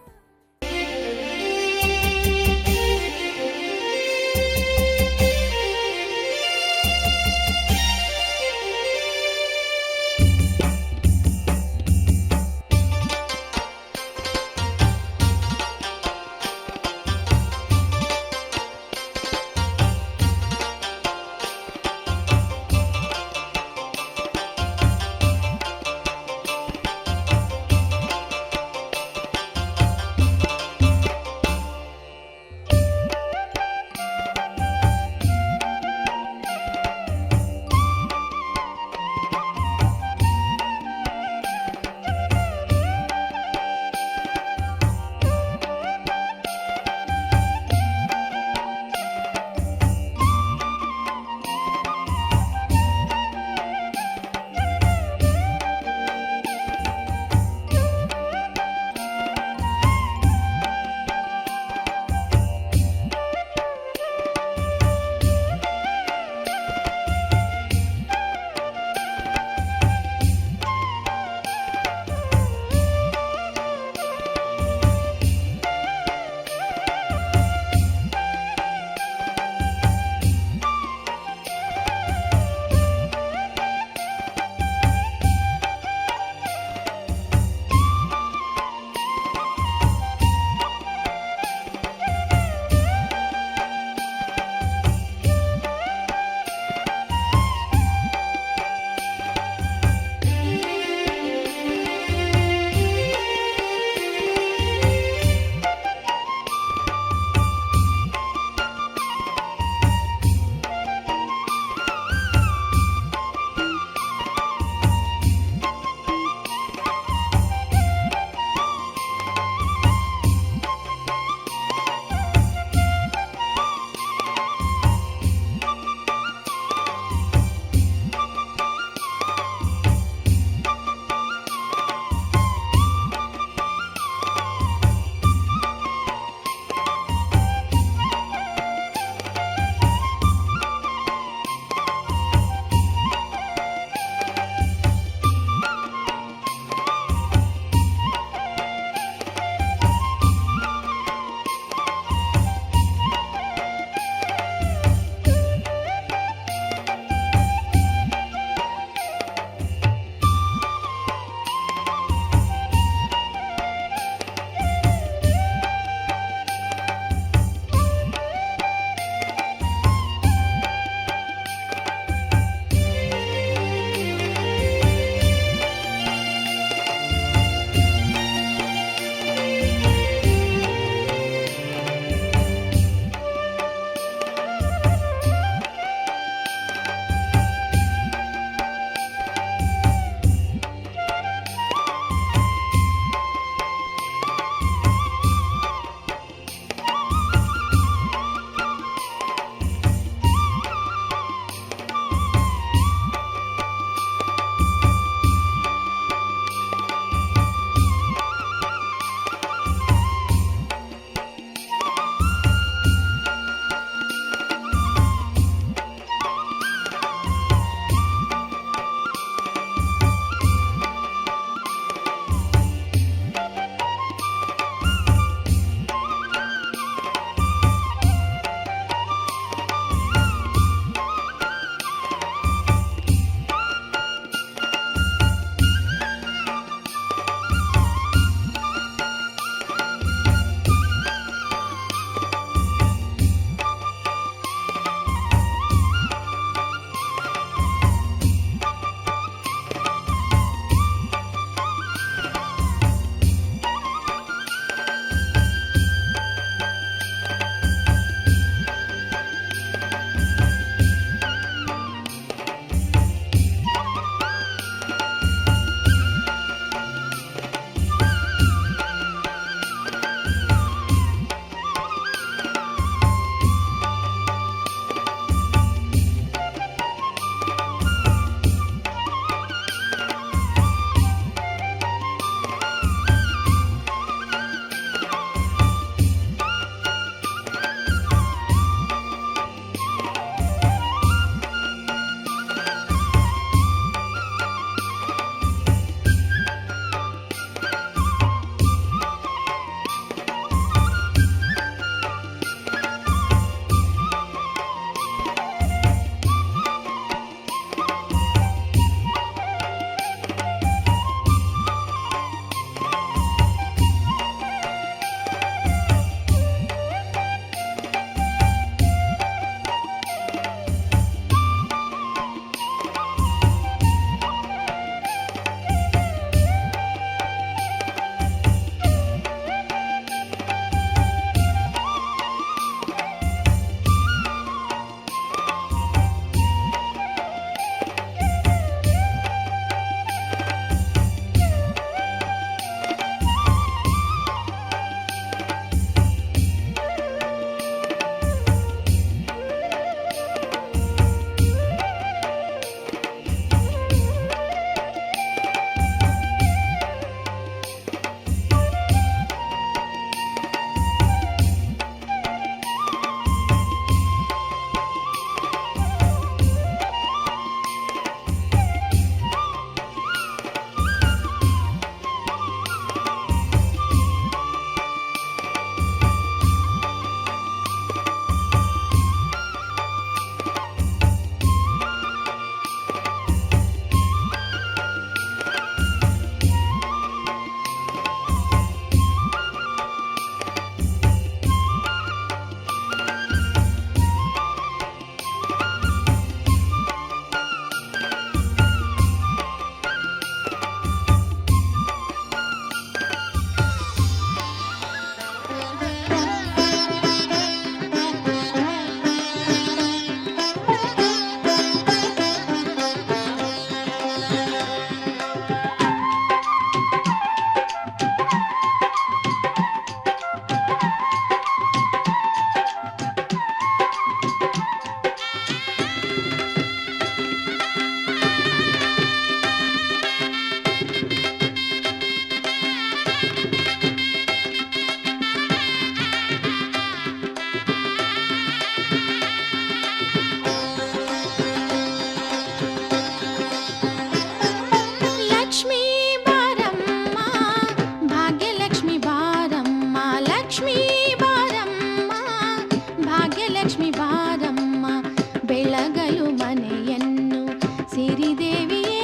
ಸಿರಿದೇವಿಯೇ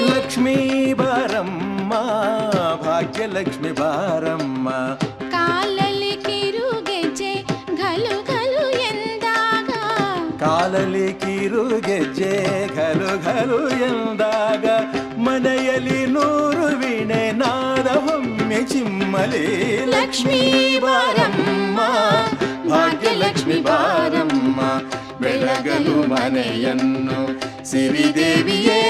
ಲಕ್ಷ್ಮೀ ಬಾರಮ್ಮ ಭಾಗ್ಯಲಕ್ಷ್ಮಿ ಬಾರಮ್ಮ ಕಾಲಲ್ಲಿ ಕಿರುಗೆಜ್ಜೆ ಘಲು ಘಲು ಎಂದಾಗ ಕಾಲಲ್ಲಿ ಕಿರುಗೆಜ್ಜೆ ಘಲು ಘಲು ಎಂದಾಗ ಮನೆಯಲ್ಲಿ 100 ವೀಣೆ ನಾದವೊಮ್ಮೆ ಚಿಮ್ಮಲಿ ಲಕ್ಷ್ಮೀ ಬಾರಮ್ಮ ಭಾಗ್ಯಲಕ್ಷ್ಮಿ ಬಾರಮ್ಮ ಬೆಳಗಲು ಮನೆಯನ್ನು ಸಿರಿದೇವಿಯೇ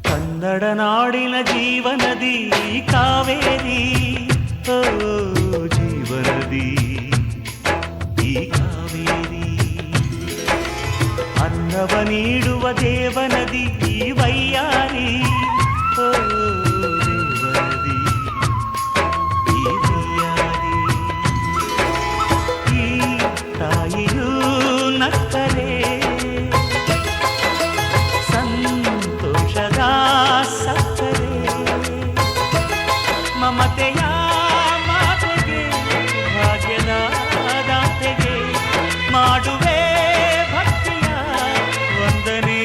ಕನ್ನಡ ನಾಡಿನ ಜೀವನದಿ ಕಾವೇರಿ ಓ ಜೀವನದಿ ಈ ಕಾವೇರಿ ಅನ್ನವ ನೀಡುವ ದೇವನದಿ ಈ ವೈಯಾರಿ ಓ ದೇವನದಿ ಈ ವೈಯಾರಿ ಈ ತಾಯಿಯೂ ನಕ್ಕರೆ ಸಂತೋಷದ ಸಕ್ಕರೆ ಮಮತೆಯ ಮಾತೆಗೆ ಭಾಗ್ಯದ ದಾತೆಗೆ ಮಾಡುವೆ ಭಕ್ತಿಯ ವಂದನೆ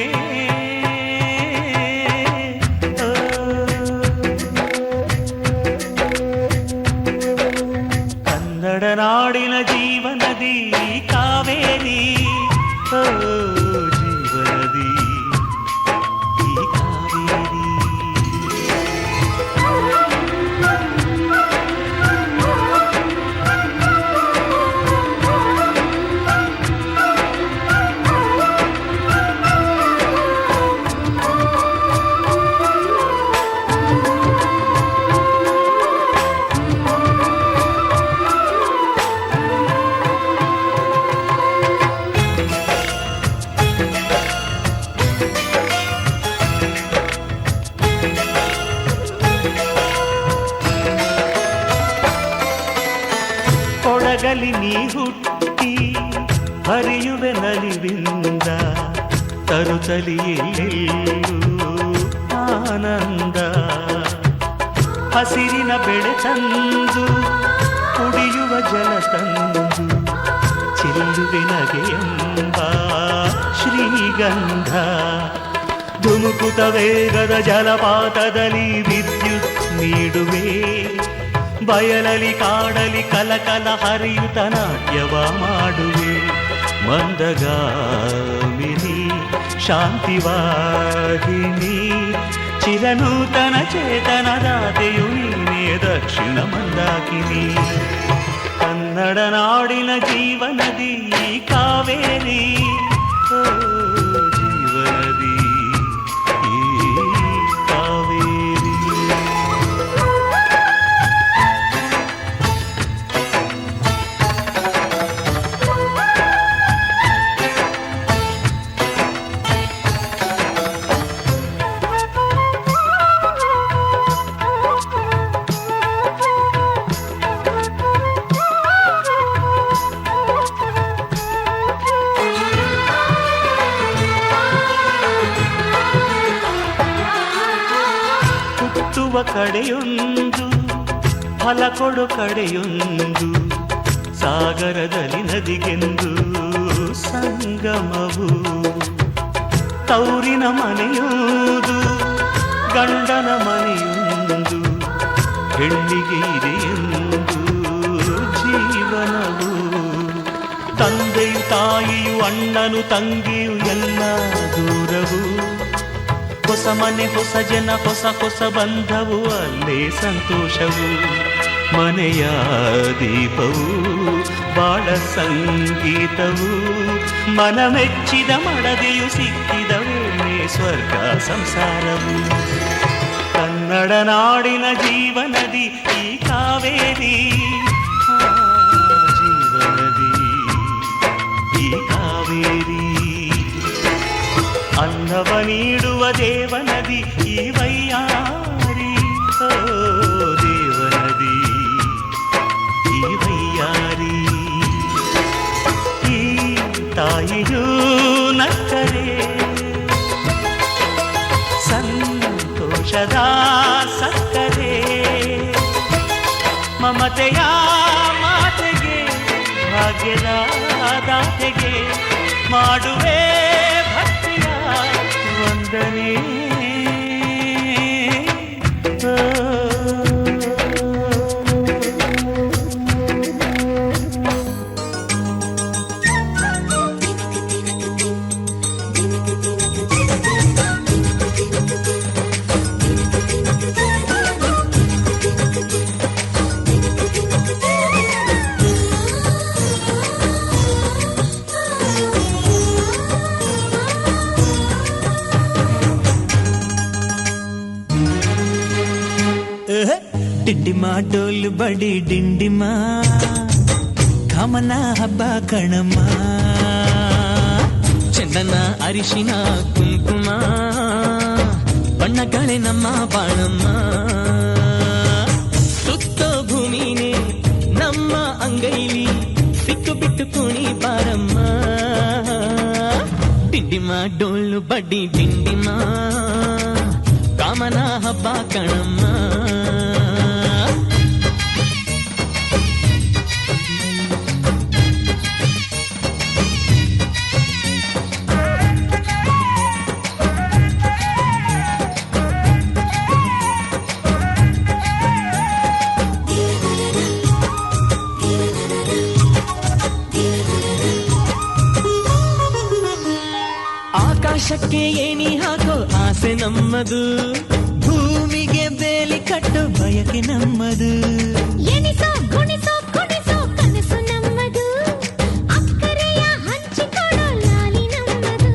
ಕನ್ನಡ ನಾಡಿನ ಜೀವನದಿ ಕಾವೇರಿ ಓ ಜೀವನದಿ ಈ ಕಾವೇರಿ ಕೊಡಗಲಿ ನೀ ಹುಟ್ಟಿ ಹರಿಯುವೆ ನಲಿವಿಂದ ತರುತ್ತಲಿಯೆಲ್ಲೂ ಆನಂದ ಹಸಿರಿನ ಬೆಳೆ ತಂದು ಕುಡಿಯುವ ಜಲ ತಂದು ಚೆಲ್ಲುವಿನಗೆ ಎಂಬ ಶ್ರೀಗಂಧ ಧುಮುಕುತ ವೇಗದ ಜಲಪಾತದಲ್ಲಿ ವಿದ್ಯುತ್ ನೀಡುವೆ ಬಯಲಲಿ ಕಾಡಲಿ ಕಲಕಲ ಹರಿಯುತ ನಾಟ್ಯವ ಮಾಡುವೆ ಮಂದಗಾಮಿನಿ ಶಾಂತಿವಾಹಿನಿ ಚಿರನೂತನ ಚೇತನದಾತೆಯು ನೀನೇ ದಕ್ಷಿಣ ಮಂದಾಕಿನಿ ಕನ್ನಡ ನಾಡಿನ ಜೀವನದಿ ಕಾವೇರಿ ಓ ಜೀವನದಿ ಈ ಕಾವೇರಿ ಕಡೆಯೊಂದು ಫಲ ಕೊಡು ಕಡೆಯೊಂದು ಸಾಗರದಲ್ಲಿ ನದಿಗೆಂದು ಸಂಗಮವು ತೌರಿನ ಮನೆಯುವುದು ಗಂಡನ ಮನೆಯೊಂದು ಹೆಣ್ಣಿಗೆ ಇದೆಯೆಂದು ಜೀವನವು ತಂದೆಯು ತಾಯಿಯು ಅಣ್ಣನು ತಂಗಿಯು ಎಲ್ಲ ದೂರವು ಹೊಸ ಮನೆ ಹೊಸ ಜನ ಹೊಸ ಹೊಸ ಬಂಧವು ಅಲ್ಲೇ ಸಂತೋಷವು ಮನೆಯ ದೀಪವು ಬಾಳ ಸಂಗೀತವು ಮನ ಮೆಚ್ಚಿದ ಮಡದೆಯು ಸಿಕ್ಕಿದವೇ ಸ್ವರ್ಗ ಸಂಸಾರವು ಕನ್ನಡ ನಾಡಿನ ಜೀವನದಿ ಈ ಕಾವೇರಿ ಜೀವನದಿ ಈ ಕಾವೇರಿ ಅನ್ನವ ನೀಡುವ ದೇವನದಿ ಈ ವೈಯಾರಿ ದೇವನದಿ ಈ ವೈಯಾರಿ ಈ ತಾಯಿಯೂ ನಕ್ಕರೆ ಸಂತೋಷದ ಸಕ್ಕರೆ ಮಮತೆಯ ಮಾತೆಗೆ ಭಾಗ್ಯದ ದಾತೆಗೆ ಮಾಡುವೆ ಭಕ್ತಿಯ ವಂದನೆ ಡಿಂಡಿಮ ಡೋಲು ಬಡಿ ಡಿಂಡಿಮ ಕಾಮನ ಹಬ್ಬ ಕಣಮ್ಮ ಚಂದನ ಅರಿಶಿನ ಕುಂಕುಮ ಬಣ್ಣಗಳೇ ನಮ್ಮ ಬಾಣಮ್ಮ ಸುತ್ತೋ ಭೂಮಿನೇ ನಮ್ಮ ಅಂಗೈಲಿ ಬಿಟ್ಟು ಬಿಟ್ಟು ಕುಣಿ ಬಾರಮ್ಮ ಡಿಂಡಿಮ ಡೋಲು ಬಡಿ ಡಿಂಡಿಮ ಕಾಮನ ಹಬ್ಬ ಕಣಮ್ಮ ಆಕಾಶಕ್ಕೆ ಏನಿ ಹಾಕೋ ಆಸೆ ನಮ್ಮದು ಭೂಮಿಗೆ ಬೇಲಿ ಕಟ್ಟೋ ಬಯಕೆ ನಮ್ಮದು ಎಣಿಸೋ ಗುಣಿಸೋ ಕುಣಿಸೋ ಕನಸು ನಮ್ಮದು ಅಕ್ಕರೆಯ ಹಂಚಿಕೊಡೋ ಲಾಲಿ ನಮ್ಮದು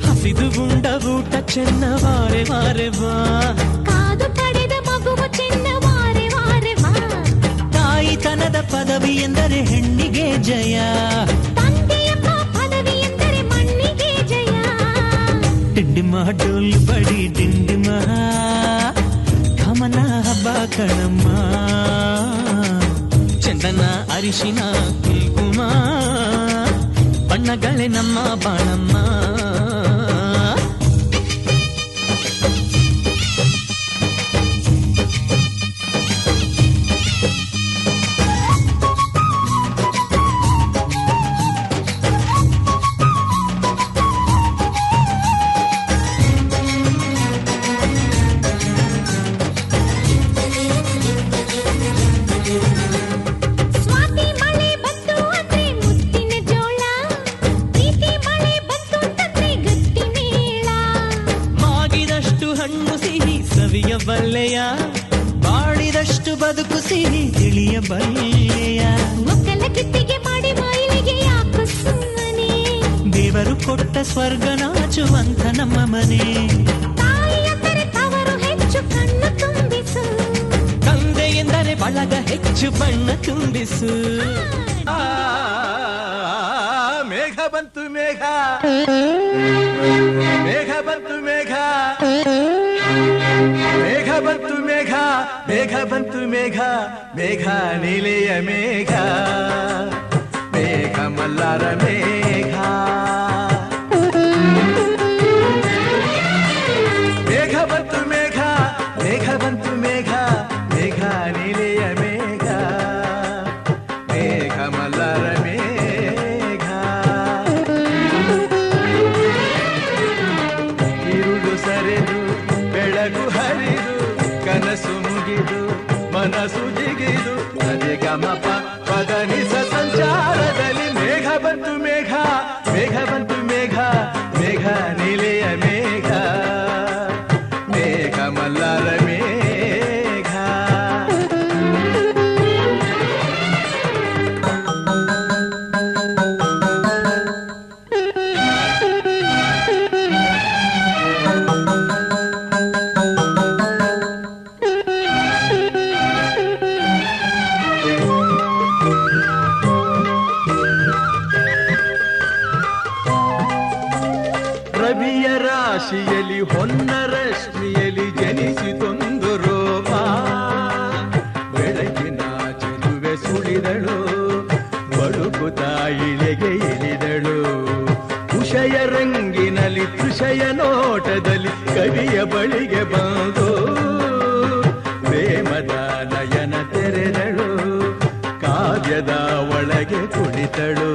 ಹಸಿದು ಗುಂಡ ಊಟ ಚೆನ್ನ ವಾರೆ ವಾರೆ ಬಾ ಕಾದು ಪಡೆದ ಮಗುವು ಚೆನ್ನ ವಾರೆ ವಾರೆ ವಾ ತಾಯಿತನದ ಪದವಿ ಎಂದರೆ ಹೆಣ್ಣಿಗೆ ಜಯ ತಂದೆಯಪ್ಪ ಪದವಿ ಎಂದರೆ ಮಣ್ಣಿಗೆ ಜಯ ಡಿಂಡಿಮ ಡೋಲು ಬಡಿ ಡಿಂಡಿಮ ಕಮನ ಹಬ್ಬ ಕಣಮ್ಮ ಚಂದನ ಅರಿಶಿನ ಕುಂಕುಮ ಬಣ್ಣಗಳೇ ನಮ್ಮ ಬಾಣಮ್ಮ ಸ್ವಾತಿ ಮಳೆ ಬಂತು ಅಂದ್ರೆ ಮುತ್ತಿನ ಜೋಳ ಪ್ರೀತಿ ಮಳೆ ಬಂತು ಅಂದ್ರೆ ಗಟ್ಟಿ ಮೇಳ ಮಾಗಿದಷ್ಟು ಹಣ್ಣು ಸಿಹಿ ಸವಿಯಬಲ್ಲೆಯ ಬಾಳಿದಷ್ಟು ಬದುಕು ಸಿಹಿ ತಿಳಿಯಬಲ್ಲೆಯ ಒಕ್ಕಲ ಕಿತ್ತಿಗೆ ಮಾಡಿ ಮೈಲಿಗೆ ಯಾಕೋ ಸುಮ್ಮನೆ ದೇವರು ಕೊಟ್ಟ ಸ್ವರ್ಗ ನಾಚುವಂತ ನಮ್ಮ ಮನೆ ತಾಯಿ ಅಂದರೆ ತವರು ಹೆಚ್ಚು ಕಣ್ಣು ತುಂಬಿಸು ತಂದೆ ಎಂದರೆ ಬಳಗ ಹೆಚ್ಚು ಬಣ್ಣ ತುಂಬಿಸು ಮೇಘ ಬಂತು ಮೇಘ ಮೇಘ ಬಂತು ಮೇಘ ಮೇಘ ಬಂತು ಮೇಘ ಮೇಘ ಬಂತು ಮೇಘ ಮೇಘ ನೀಲೆಯ ಮೇಘ ಮೇಘ ಮಲ್ಲಾರ ಮೇಘ ಮೇಘ ಬಂತು ಮೇಘ ಮೇಘ ಬಂತು ಮೇಘ ಕನಸು ಮುಗಿದು ಮನಸ್ಸು ಜಿಗಿದು ಸರಿಗಮಪ ಪದನಿಸ ಸಂಚಾರದಲ್ಲಿ ಮೇಘ ಬಂತು ಮೇಘ ಮೇಘ ಬಂತು ಮೇಘ ಮೇಘ ನೀಲೆಯ ಮೇಘ ಮೇಘ ಮಲ್ಲರ ಮೇಘ ರವಿಯ ರಾಶಿಯಲ್ಲಿ ಹೊನ್ನ ರಶ್ಮಿಯಲ್ಲಿ ಜನಿಸಿತೊಂದು ರೋಮ ಬೆಳಕಿನ ಚೆಲುವೆ ಸುಳಿದಳು ಬಳುಕುತ ಇಳೆಗೆ ಇಳಿದಳು ಉಷಯ ರಂಗಿನಲ್ಲಿ ತುಷಯ ನೋಟದಲ್ಲಿ ಕವಿಯ ಬಳಿಗೆ ಬಂದು ಪ್ರೇಮದ ನಯನ ತೆರೆದಳು ಕಾವ್ಯದ ಒಳಗೆ ಕುಳಿತಳು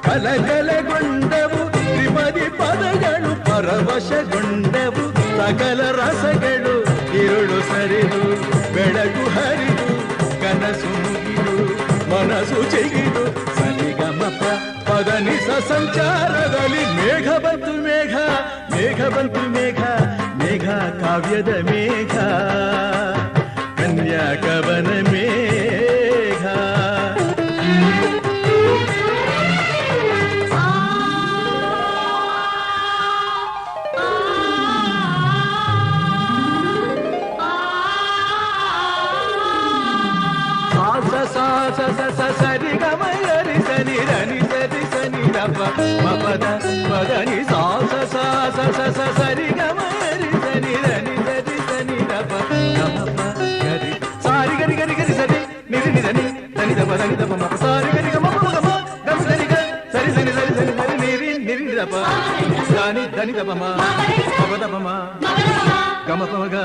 ಕಲಕಲಗೊಂಡವು ತ್ರಿಪದಿ ಪದಗಳು ಪರವಶಗೊಂಡವು ಸಕಲ ರಸಗಳು ഇരുಳು ಸರಿದು ಬೆಳಕು ಹರಿದು ಕನಸು ಮುಗಿದು ಮನಸ್ಸು ಚಿಗಿದು ಸರಿಗಮಪ ಪದನಿಸ ಸಂಚಾರದಲ್ಲಿ ಮೇಘ ಬಂತು ಮೇಘ ಮೇಘ ಬಂತು ಮೇಘ ಮೇಘ ಕಾವ್ಯದ ಮೇಘ ಕನ್ಯಾ ಕವನ ಮೇಘ ಸರಿ ಗಮರಿ ಸನಿ ರನಿ ಸರಿ ಸನಿ ರಪ ಮಪದ ಪದನಿ ಸರಿ ಗಮರಿ ಸನಿ ರನಿ ಸರಿ ಸನಿ ರಪ ಗಮಪ ಗರಿ ಸಾರಿ ಗರಿ ಗರಿ ಗರಿ ಸರಿ ನಿರಿ ನಿರನಿ ಧನಿ ದಪ ಧನಿ ದಪ ಮಪ ಸಾರಿ ಗರಿ ಗಮ ಗಮ ಗಮ ಸರಿ ಗ ಸರಿ ಸರಿ ಸರಿ ಸರಿ ಸರಿ ನಿರಿ ನಿರಿ ದಪ ಧನಿ ಧನಿ ದಪ ಮ ಮಪ ದಪ ಮ ಗಮ ಪ ಗ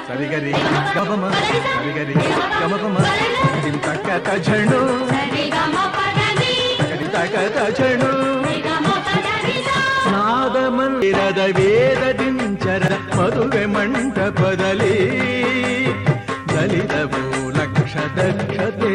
ಸರಿ ಗರಿ ಗಮ ಮ ಸರಿ ಗರಿ ಗಮ ಪ ಮ ತಕ್ಕತ ಝಣು ತಕ್ಕತ ಝಣು ನಾದ ಮಂದಿರದ ವೇದದಿಂಚರ ಮದುವೆ ಮಂಟಪದಲ್ಲಿ ದಲಿತವು ಲಕ್ಷ ದಕ್ಷತೆ